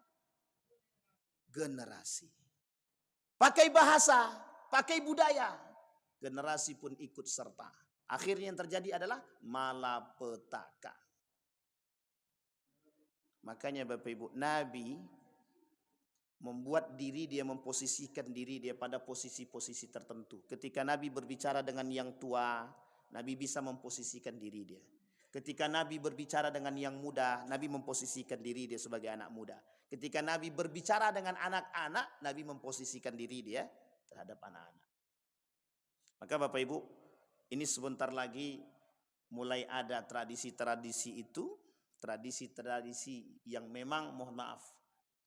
A: Generasi. Pakai bahasa, pakai budaya. Generasi pun ikut serta. Akhirnya yang terjadi adalah malapetaka. Makanya Bapak Ibu, Nabi membuat diri dia, memposisikan diri dia pada posisi-posisi tertentu. Ketika Nabi berbicara dengan yang tua, Nabi bisa memposisikan diri dia. Ketika Nabi berbicara dengan yang muda, Nabi memposisikan diri dia sebagai anak muda. Ketika Nabi berbicara dengan anak-anak, Nabi memposisikan diri dia terhadap anak-anak. Maka Bapak Ibu, ini sebentar lagi mulai ada tradisi-tradisi itu, tradisi-tradisi yang memang mohon maaf,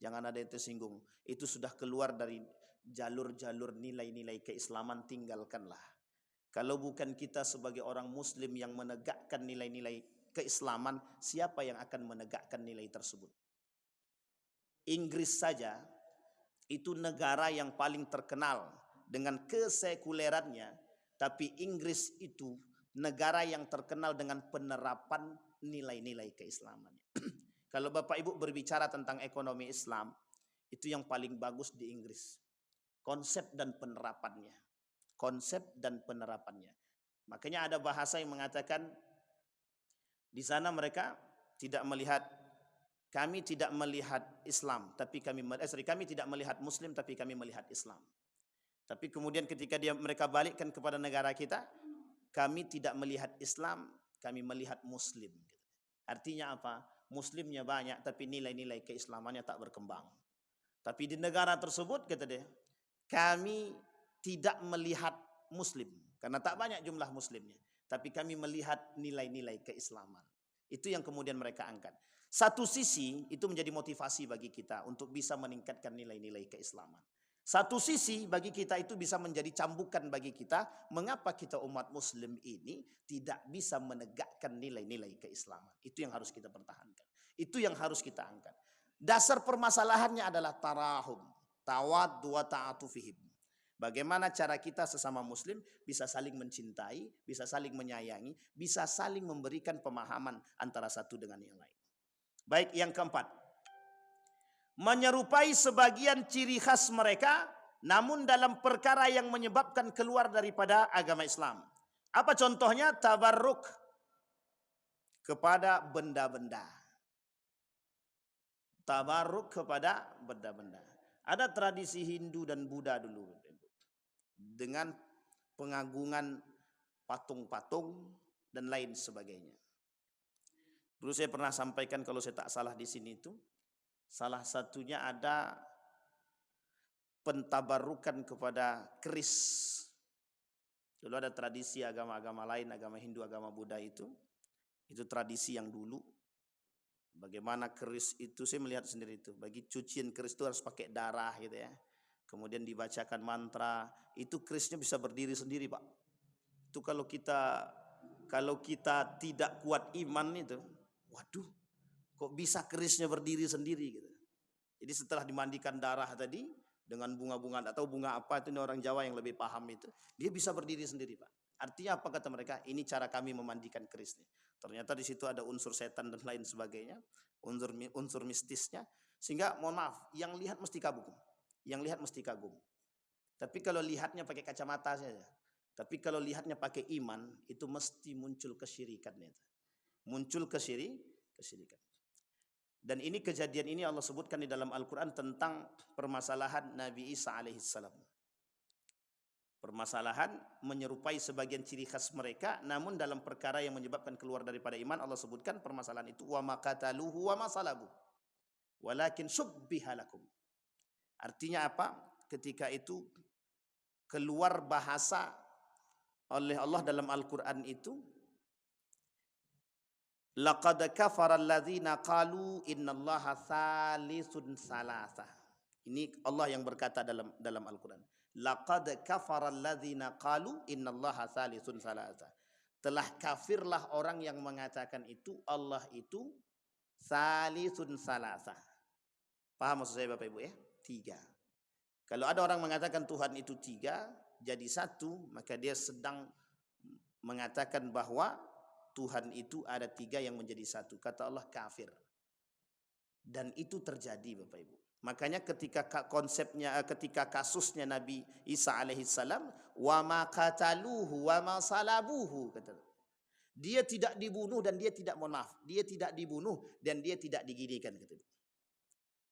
A: jangan ada yang tersinggung, itu sudah keluar dari jalur-jalur nilai-nilai keislaman, tinggalkanlah. Kalau bukan kita sebagai orang muslim yang menegakkan nilai-nilai keislaman, siapa yang akan menegakkan nilai tersebut? Inggris saja itu negara yang paling terkenal dengan kesekulerannya, tapi Inggris itu negara yang terkenal dengan penerapan nilai-nilai keislamannya. Kalau Bapak Ibu berbicara tentang ekonomi Islam, itu yang paling bagus di Inggris. Konsep dan penerapannya. Konsep dan penerapannya. Makanya ada bahasa yang mengatakan di sana mereka tidak melihat, kami tidak melihat Islam, tapi kami tidak melihat Muslim, tapi kami melihat Islam. Tapi kemudian ketika mereka balikkan kepada negara kita, kami tidak melihat Islam, kami melihat Muslim. Artinya apa? Muslimnya banyak, tapi nilai-nilai keislamannya tak berkembang. Tapi di negara tersebut, kata dia, kami tidak melihat Muslim, karena tak banyak jumlah Muslimnya. Tapi kami melihat nilai-nilai keislaman. Itu yang kemudian mereka angkat. Satu sisi itu menjadi motivasi bagi kita untuk bisa meningkatkan nilai-nilai keislaman. Satu sisi bagi kita itu bisa menjadi cambukan bagi kita, mengapa kita umat muslim ini tidak bisa menegakkan nilai-nilai keislaman. Itu yang harus kita pertahankan. Itu yang harus kita angkat. Dasar permasalahannya adalah tarahum, tawaddu wa ta'atufihim. Bagaimana cara kita sesama muslim bisa saling mencintai, bisa saling menyayangi, bisa saling memberikan pemahaman antara satu dengan yang lain. Baik, yang keempat, menyerupai sebagian ciri khas mereka, namun dalam perkara yang menyebabkan keluar daripada agama Islam. Apa contohnya? Tabarruk kepada benda-benda. Tabarruk kepada benda-benda. Ada tradisi Hindu dan Buddha dulu dengan pengagungan patung-patung dan lain sebagainya. Dulu saya pernah sampaikan, kalau saya tak salah di sini itu, salah satunya ada pentabarukan kepada keris. Dulu ada tradisi agama-agama lain, agama Hindu, agama Buddha itu tradisi yang dulu. Bagaimana keris itu, saya melihat sendiri itu. Bagi cucian keris itu harus pakai darah gitu ya. Kemudian dibacakan mantra, itu kerisnya bisa berdiri sendiri Pak. Itu kalau kita tidak kuat iman itu, waduh, kok bisa kerisnya berdiri sendiri gitu. Jadi setelah dimandikan darah tadi dengan bunga-bunga atau bunga apa itu, ini orang Jawa yang lebih paham itu, dia bisa berdiri sendiri Pak. Artinya apa kata mereka? Ini cara kami memandikan kerisnya. Ternyata di situ ada unsur setan dan lain sebagainya, unsur mistisnya, sehingga mohon maaf, yang lihat mesti kagum. Yang lihat mesti kagum. Tapi kalau lihatnya pakai kacamata saja. Tapi kalau lihatnya pakai iman, itu mesti muncul kesyirikannya. Muncul kesyirikan. Dan ini kejadian ini Allah sebutkan di dalam Al-Quran tentang permasalahan Nabi Isa alaihissalam. Permasalahan menyerupai sebagian ciri khas mereka, namun dalam perkara yang menyebabkan keluar daripada iman, Allah sebutkan permasalahan itu wa ma qataluhu wa ma salabu walakin syubbiha lakum. Artinya apa? Ketika itu keluar bahasa oleh Allah dalam Al-Quran itu, Laqad kafara alladzina qalu innallaha thalitsun salasa. Ini Allah yang berkata dalam Al-Qur'an. Laqad kafara alladzina qalu innallaha thalitsun salasa. Telah kafirlah orang yang mengatakan itu Allah itu thalitsun salasa. Paham maksud saya Bapak Ibu ya? 3. Kalau ada orang mengatakan Tuhan itu 3 jadi 1, maka dia sedang mengatakan bahwa Tuhan itu ada 3 yang menjadi 1. Kata Allah kafir. Dan itu terjadi Bapak Ibu. Makanya ketika kasusnya Nabi Isa alaihissalam, wa ma qataluhu wa ma salabuhu, kata. Dia tidak dibunuh dan dia tidak, mohon maaf, dia tidak dibunuh dan dia tidak diginikan, kata.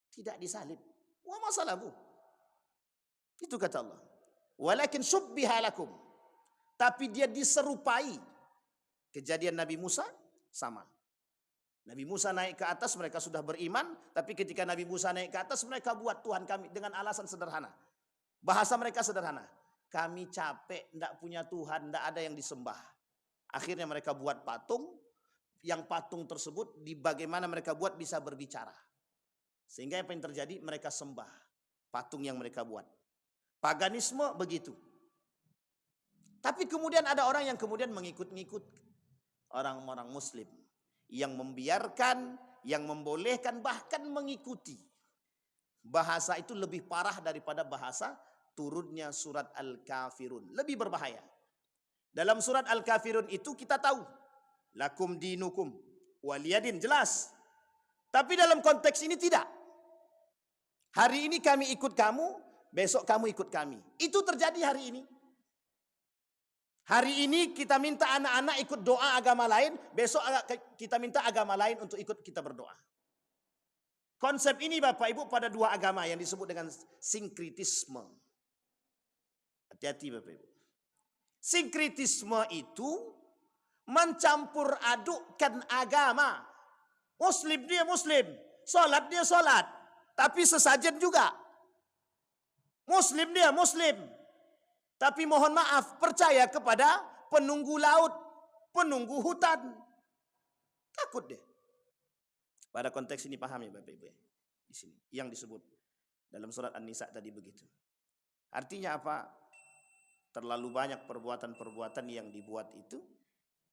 A: Tidak disalib. Wa ma salabuhu. Itu kata Allah. Walakin syubbiha lakum. Tapi dia diserupai. Kejadian Nabi Musa sama. Nabi Musa naik ke atas, mereka sudah beriman. Tapi ketika Nabi Musa naik ke atas, mereka buat Tuhan kami dengan alasan sederhana. Bahasa mereka sederhana. Kami capek, tidak punya Tuhan, tidak ada yang disembah. Akhirnya mereka buat patung. Yang patung tersebut, di bagaimana mereka buat bisa berbicara. Sehingga apa yang terjadi? Mereka sembah patung yang mereka buat. Paganisme begitu. Tapi kemudian ada orang yang kemudian mengikut-ngikut orang-orang Muslim yang membiarkan, yang membolehkan, bahkan mengikuti. Bahasa itu lebih parah daripada bahasa turunnya surat Al-Kafirun. Lebih berbahaya. Dalam surat Al-Kafirun itu kita tahu, lakum dinukum waliyadin, jelas. Tapi dalam konteks ini tidak. Hari ini kami ikut kamu, besok kamu ikut kami. Itu terjadi hari ini. Hari ini kita minta anak-anak ikut doa agama lain, besok kita minta agama lain untuk ikut kita berdoa. Konsep ini Bapak Ibu pada 2 agama yang disebut dengan sinkritisme. Hati-hati Bapak Ibu. Sinkritisme itu mencampur adukkan agama. Muslim dia Muslim, sholat dia sholat, tapi sesajen juga. Muslim dia Muslim, tapi mohon maaf percaya kepada penunggu laut, penunggu hutan. Takut deh. Pada konteks ini paham ya Bapak Ibu ya? Di sini yang disebut dalam surat An-Nisa tadi begitu. Artinya apa? Terlalu banyak perbuatan-perbuatan yang dibuat itu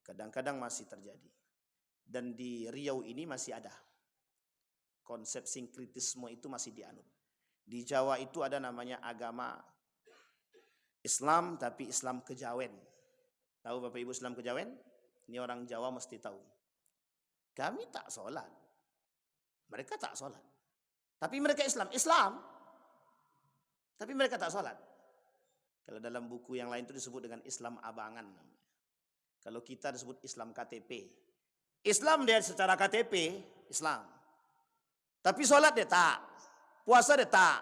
A: kadang-kadang masih terjadi. Dan di Riau ini masih ada. Konsep sinkritisme itu masih dianut. Di Jawa itu ada namanya agama Islam, tapi Islam Kejawen. Tahu Bapak Ibu Islam Kejawen? Ini orang Jawa mesti tahu. Kami tak sholat. Mereka tak sholat. Tapi mereka Islam. Tapi mereka tak sholat. Kalau dalam buku yang lain itu disebut dengan Islam abangan. Kalau kita disebut Islam KTP. Islam dia secara KTP, Islam. Tapi sholat dia tak. Puasa dia tak.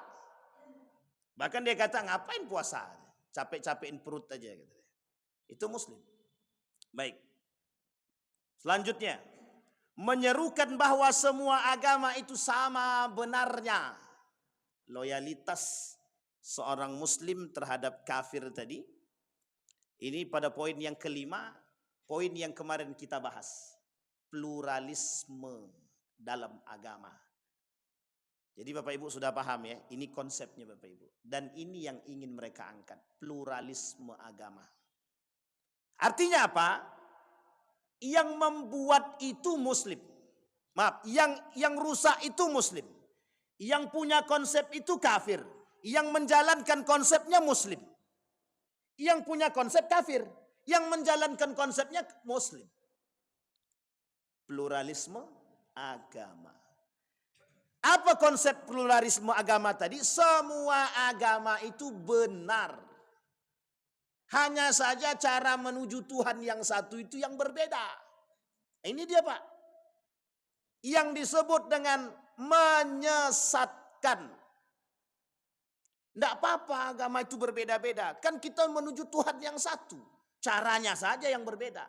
A: Bahkan dia kata ngapain puasa? Capek-capekin perut aja. Itu Muslim. Baik. Selanjutnya. Menyerukan bahwa semua agama itu sama benarnya. Loyalitas seorang Muslim terhadap kafir tadi. Ini pada poin yang kelima. Poin yang kemarin kita bahas. Pluralisme dalam agama. Jadi Bapak Ibu sudah paham ya, ini konsepnya Bapak Ibu. Dan ini yang ingin mereka angkat, pluralisme agama. Artinya apa? Yang membuat itu Muslim. Maaf, yang rusak itu Muslim. Yang punya konsep itu kafir. Yang menjalankan konsepnya Muslim. Yang punya konsep kafir. Yang menjalankan konsepnya Muslim. Pluralisme agama. Apa konsep pluralisme agama tadi? Semua agama itu benar. Hanya saja cara menuju Tuhan yang satu itu yang berbeda. Ini dia Pak. Yang disebut dengan menyesatkan. Tidak apa-apa agama itu berbeda-beda. Kan kita menuju Tuhan yang satu. Caranya saja yang berbeda.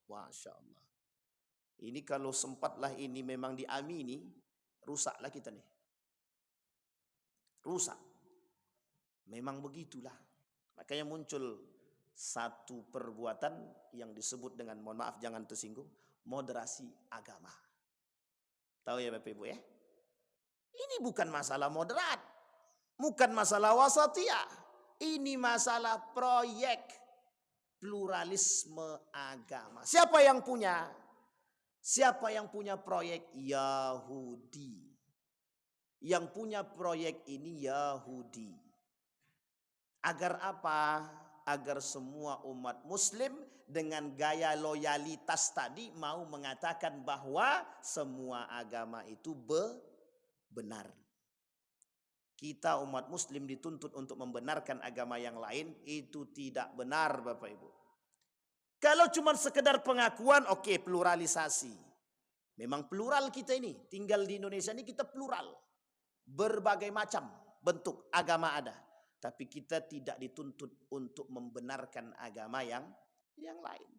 A: Masya Allah. Ini kalau sempatlah ini memang diamini. Rusaklah kita nih. Rusak. Memang begitulah. Makanya muncul satu perbuatan yang disebut dengan, mohon maaf jangan tersinggung, moderasi agama. Tahu ya Bapak Ibu ya? Ini bukan masalah moderat, bukan masalah wasatiyah. Ini masalah proyek pluralisme agama. Siapa yang punya? Siapa yang punya proyek? Yahudi. Yang punya proyek ini Yahudi. Agar apa? Agar semua umat muslim dengan gaya loyalitas tadi mau mengatakan bahwa semua agama itu benar. Kita umat muslim dituntut untuk membenarkan agama yang lain, itu tidak benar Bapak Ibu. Kalau cuma sekedar pengakuan, oke, pluralisasi. Memang plural kita ini, tinggal di Indonesia ini kita plural. Berbagai macam bentuk agama ada. Tapi kita tidak dituntut untuk membenarkan agama yang lain.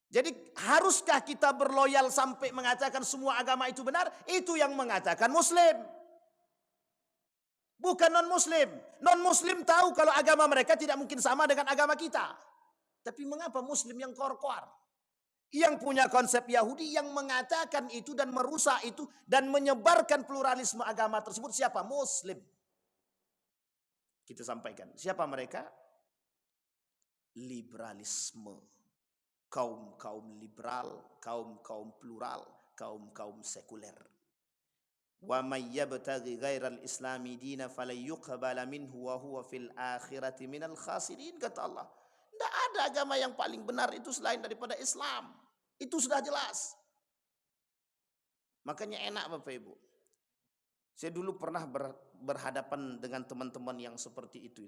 A: Jadi haruskah kita berloyal sampai mengatakan semua agama itu benar? Itu yang mengatakan muslim. Bukan non-muslim. Non-muslim tahu kalau agama mereka tidak mungkin sama dengan agama kita. Tapi mengapa muslim yang kor-kor? Yang punya konsep Yahudi yang mengatakan itu dan merusak itu dan menyebarkan pluralisme agama tersebut siapa? Muslim. Kita sampaikan. Siapa mereka? Liberalisme. Kaum-kaum liberal, kaum-kaum plural, kaum-kaum sekuler. Wa may yabtaghi ghairal islami dina falyuqbala minhu wa huwa fil akhirati minal khasirin, kata Allah. Tidak ada agama yang paling benar itu selain daripada Islam. Itu sudah jelas. Makanya enak Bapak Ibu. Saya dulu pernah berhadapan dengan teman-teman yang seperti itu.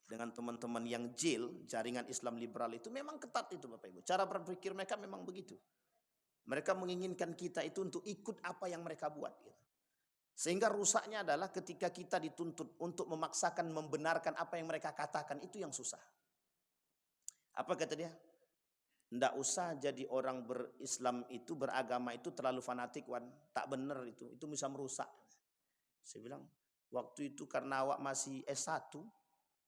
A: Dengan teman-teman yang jaringan Islam liberal itu memang ketat itu Bapak Ibu. Cara berpikir mereka memang begitu. Mereka menginginkan kita itu untuk ikut apa yang mereka buat. Sehingga rusaknya adalah ketika kita dituntut untuk memaksakan membenarkan apa yang mereka katakan, itu yang susah. Apa kata dia? Nggak usah jadi orang berislam itu, beragama itu terlalu fanatik, Wan. Tak benar itu bisa merusak. Saya bilang, waktu itu karena awak masih S1,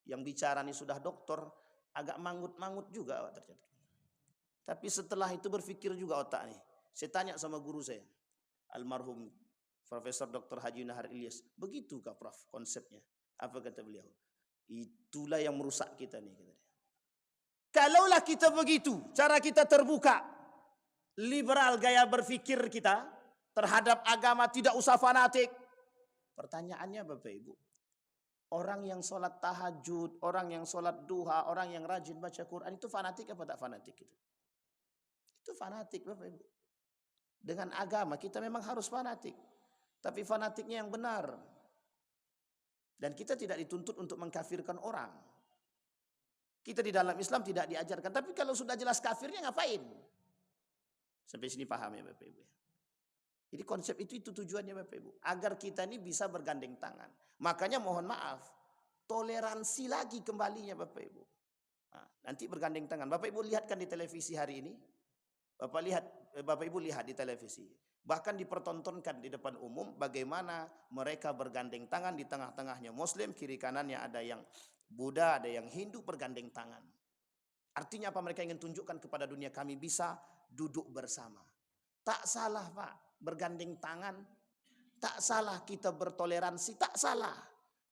A: yang bicara ini sudah doktor, agak mangut-mangut juga awak ternyata. Tapi setelah itu berpikir juga otak nih. Saya tanya sama guru saya, almarhum Profesor Dr. Haji Nahar Ilyas, begitukah Prof konsepnya? Apa kata beliau? Itulah yang merusak kita nih. Kalaulah kita begitu, cara kita terbuka, liberal gaya berpikir kita terhadap agama, tidak usah fanatik. Pertanyaannya Bapak Ibu, orang yang sholat tahajud, orang yang sholat duha, orang yang rajin baca Quran, itu fanatik apa tak fanatik? Itu fanatik Bapak Ibu. Dengan agama kita memang harus fanatik, tapi fanatiknya yang benar. Dan kita tidak dituntut untuk mengkafirkan orang. Kita di dalam Islam tidak diajarkan. Tapi kalau sudah jelas kafirnya ngapain? Sampai sini paham ya Bapak Ibu. Jadi konsep itu tujuannya Bapak Ibu. Agar kita ini bisa bergandeng tangan. Makanya mohon maaf, toleransi lagi kembalinya Bapak Ibu. Nah, nanti bergandeng tangan. Bapak Ibu lihatkan di televisi hari ini. Bapak Ibu lihat di televisi. Bahkan dipertontonkan di depan umum bagaimana mereka bergandeng tangan, di tengah-tengahnya Muslim, kiri kanannya ada yang Buddha, ada yang Hindu bergandeng tangan. Artinya apa? Mereka ingin tunjukkan kepada dunia, kami bisa duduk bersama. Tak salah Pak, bergandeng tangan. Tak salah kita bertoleransi, tak salah.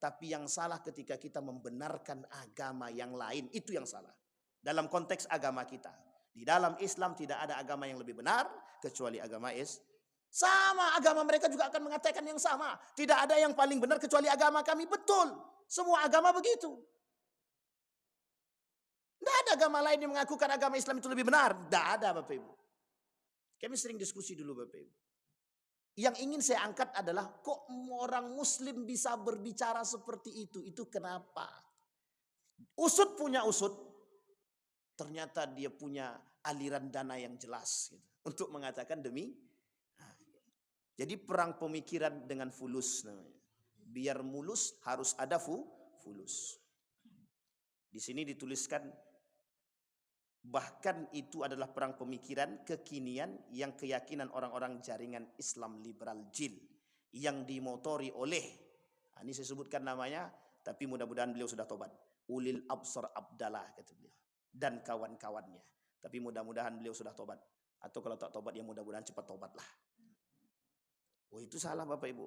A: Tapi yang salah ketika kita membenarkan agama yang lain, itu yang salah. Dalam konteks agama kita. Di dalam Islam tidak ada agama yang lebih benar kecuali agama Islam. Sama agama mereka juga akan mengatakan yang sama. Tidak ada yang paling benar kecuali agama kami. Betul. Semua agama begitu. Tidak ada agama lain yang mengakukan agama Islam itu lebih benar. Tidak ada Bapak Ibu. Kami sering diskusi dulu Bapak Ibu. Yang ingin saya angkat adalah kok orang Muslim bisa berbicara seperti itu? Itu kenapa? Usut punya usut. Ternyata dia punya aliran dana yang jelas gitu, untuk mengatakan demi. Jadi perang pemikiran dengan fulus namanya. Biar mulus harus ada fulus. Di sini dituliskan bahkan itu adalah perang pemikiran kekinian yang keyakinan orang-orang jaringan Islam liberal jil yang dimotori oleh, ini saya sebutkan namanya, tapi mudah-mudahan beliau sudah tobat. Ulil Absar Abdallah kata beliau dan kawan-kawannya. Tapi mudah-mudahan beliau sudah tobat. Atau kalau tak tobat ya mudah-mudahan cepat tobatlah. Oh itu salah Bapak Ibu.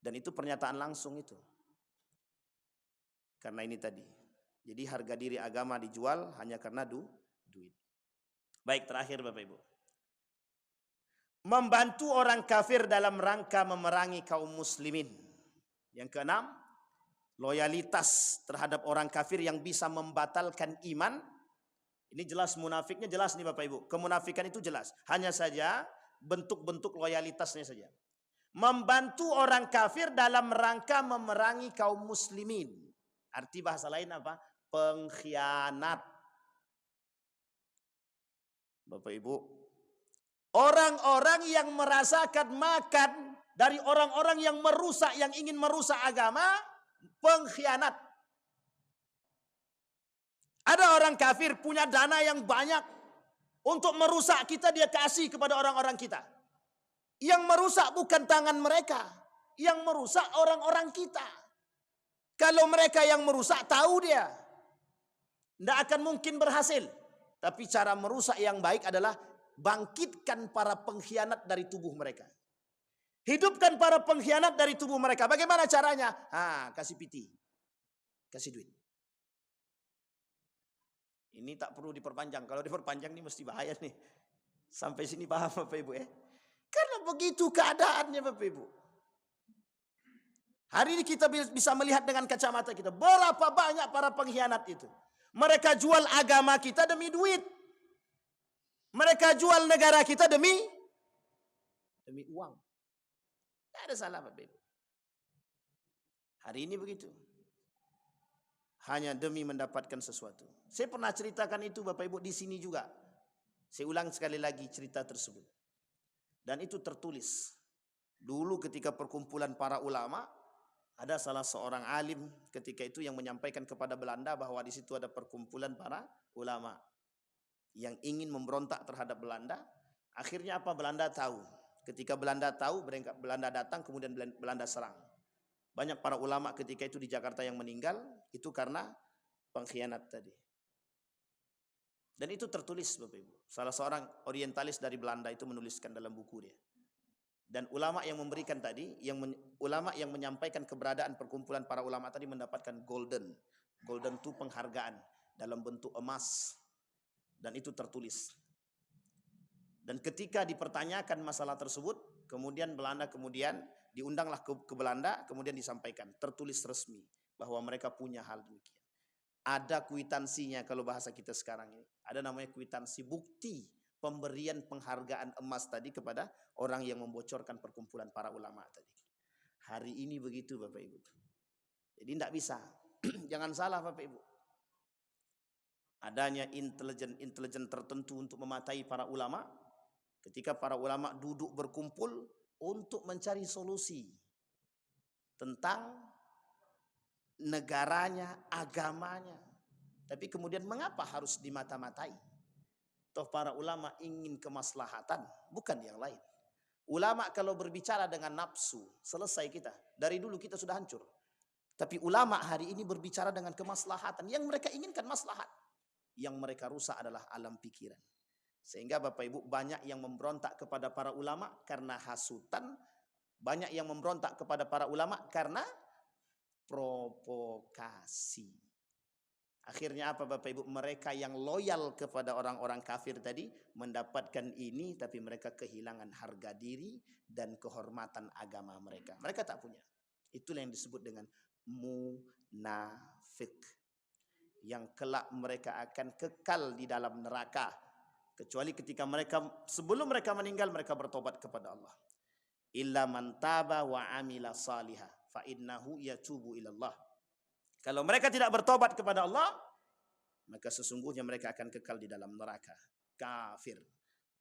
A: Dan itu pernyataan langsung itu. Karena ini tadi. Jadi harga diri agama dijual hanya karena duit. Baik, terakhir Bapak Ibu. Membantu orang kafir dalam rangka memerangi kaum muslimin. Yang keenam, loyalitas terhadap orang kafir yang bisa membatalkan iman. Ini jelas munafiknya, jelas nih Bapak Ibu. Kemunafikan itu jelas. Hanya saja bentuk-bentuk loyalitasnya saja. Membantu orang kafir dalam rangka memerangi kaum muslimin. Arti bahasa lain apa? Pengkhianat. Bapak Ibu, orang-orang yang merasakan makan dari orang-orang yang merusak, yang ingin merusak agama, pengkhianat. Ada orang kafir punya dana yang banyak untuk merusak kita, dia kasih kepada orang-orang kita. Yang merusak bukan tangan mereka, yang merusak orang-orang kita. Kalau mereka yang merusak, tahu dia tidak akan mungkin berhasil. Tapi cara merusak yang baik adalah bangkitkan para pengkhianat dari tubuh mereka. Hidupkan para pengkhianat dari tubuh mereka. Bagaimana caranya? Kasih piti. Kasih duit. Ini tak perlu diperpanjang. Kalau diperpanjang ini mesti bahaya nih. Sampai sini paham Bapak Ibu ya? Karena begitu keadaannya Bapak Ibu. Hari ini kita bisa melihat dengan kacamata kita. Berapa banyak para pengkhianat itu. Mereka jual agama kita demi duit. Mereka jual negara kita demi uang. Tidak ada salah Bapak Ibu. Hari ini begitu. Hanya demi mendapatkan sesuatu. Saya pernah ceritakan itu Bapak Ibu di sini juga. Saya ulang sekali lagi cerita tersebut. Dan itu tertulis. Dulu ketika perkumpulan para ulama, ada salah seorang alim ketika itu yang menyampaikan kepada Belanda bahwa di situ ada perkumpulan para ulama yang ingin memberontak terhadap Belanda. Akhirnya apa? Belanda tahu. Ketika Belanda tahu, Belanda datang, kemudian Belanda serang. Banyak para ulama ketika itu di Jakarta yang meninggal, itu karena pengkhianat tadi. Dan itu tertulis Bapak Ibu. Salah seorang orientalis dari Belanda itu menuliskan dalam buku dia. Dan ulama yang memberikan tadi, ulama yang menyampaikan keberadaan perkumpulan para ulama tadi mendapatkan golden. Golden itu penghargaan dalam bentuk emas. Dan itu tertulis. Dan ketika dipertanyakan masalah tersebut, kemudian Belanda diundanglah ke Belanda, kemudian disampaikan, tertulis resmi bahwa mereka punya hal demikian. Ada kwitansinya kalau bahasa kita sekarang ini. Ada namanya kwitansi bukti pemberian penghargaan emas tadi kepada orang yang membocorkan perkumpulan para ulama tadi. Hari ini begitu Bapak Ibu. Jadi tidak bisa. Jangan salah Bapak Ibu. Adanya intelijen tertentu untuk mematai para ulama. Ketika para ulama duduk berkumpul untuk mencari solusi tentang negaranya, agamanya. Tapi kemudian mengapa harus dimata-matai? Toh para ulama ingin kemaslahatan, bukan yang lain. Ulama kalau berbicara dengan nafsu, selesai kita. Dari dulu kita sudah hancur. Tapi ulama hari ini berbicara dengan kemaslahatan. Yang mereka inginkan maslahat. Yang mereka rusak adalah alam pikiran. Sehingga Bapak Ibu banyak yang memberontak kepada para ulama karena hasutan. Banyak yang memberontak kepada para ulama karena provokasi. Akhirnya apa Bapak Ibu? Mereka yang loyal kepada orang-orang kafir tadi mendapatkan ini, tapi mereka kehilangan harga diri dan kehormatan agama mereka. Mereka tak punya. Itulah yang disebut dengan munafik. Yang kelak mereka akan kekal di dalam neraka. Kecuali ketika sebelum mereka meninggal, mereka bertobat kepada Allah. Illa man taba wa amila salihah fa innahu yatubu ilallah. Kalau mereka tidak bertobat kepada Allah, maka sesungguhnya mereka akan kekal di dalam neraka. Kafir,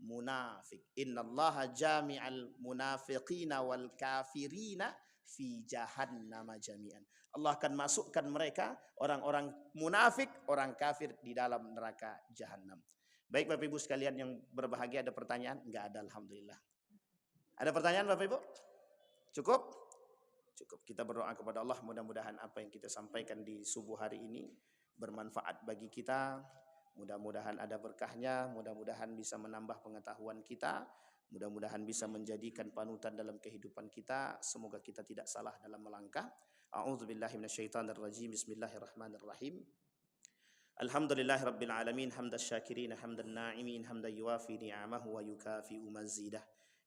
A: munafik. Innallaha jami'al munafiqina wal kafirina fi jahannama jami'an. Allah akan masukkan mereka, orang-orang munafik, orang kafir di dalam neraka jahannam. Baik Bapak Ibu sekalian yang berbahagia, ada pertanyaan? Enggak ada, alhamdulillah. Ada pertanyaan Bapak Ibu? Cukup? Cukup. Kita berdoa kepada Allah, mudah-mudahan apa yang kita sampaikan di subuh hari ini bermanfaat bagi kita. Mudah-mudahan ada berkahnya, mudah-mudahan bisa menambah pengetahuan kita, mudah-mudahan bisa menjadikan panutan dalam kehidupan kita. Semoga kita tidak salah dalam melangkah. A'udzubillahi minasyaitonirrajim. Bismillahirrahmanirrahim. Alhamdulillahi rabbil alamin, hamdan syakirin, hamdan na'imin, hamdan yuwafi ni'amahu wa yukafi'u mazidah.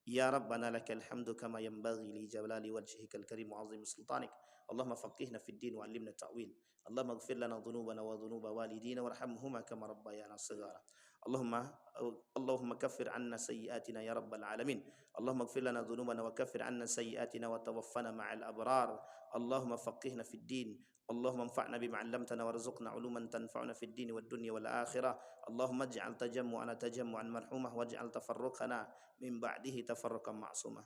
A: Ya Rabbana lakal hamdu kama yanbaghi li jalali wajhikal karim wa 'azimi sultanik. Allahumma faqihna fid din wa 'allimna ta'wil. Allahumma ighfir lana dhunubana wa dhunuba walidina warhamhuma kama rabbayana shighara. Allahumma Allahumma kaffir 'anna sayyi'atina ya rabbal alamin. Allahumma ighfir lana dhunubana wa kaffir 'anna sayyi'atina wa tawaffana ma'al abrar. Allahumma faqihna fid din. اللهم انفعنا بما علمتنا وارزقنا علوما تنفعنا في الدين والدنيا والآخرة. اللهم اجعل تجمعنا تجمعا مرحوما واجعل تفرقنا من بعده تفرقا معصوما.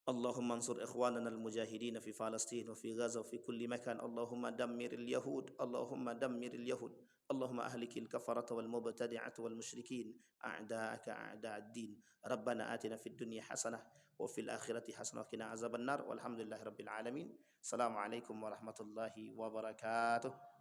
A: اللهم انصر إخواننا المجاهدين في فلسطين وفي غزة وفي كل مكان. اللهم دمر اليهود، اللهم دمر اليهود، اللهم أهلك الكفرة والمبتدعة والمشركين أعداءك أعداء الدين. ربنا آتنا في الدنيا حسنة وفي الآخرة حسنة وقنا عذاب النار والحمد لله رب العالمين. السلام عليكم ورحمة الله وبركاته.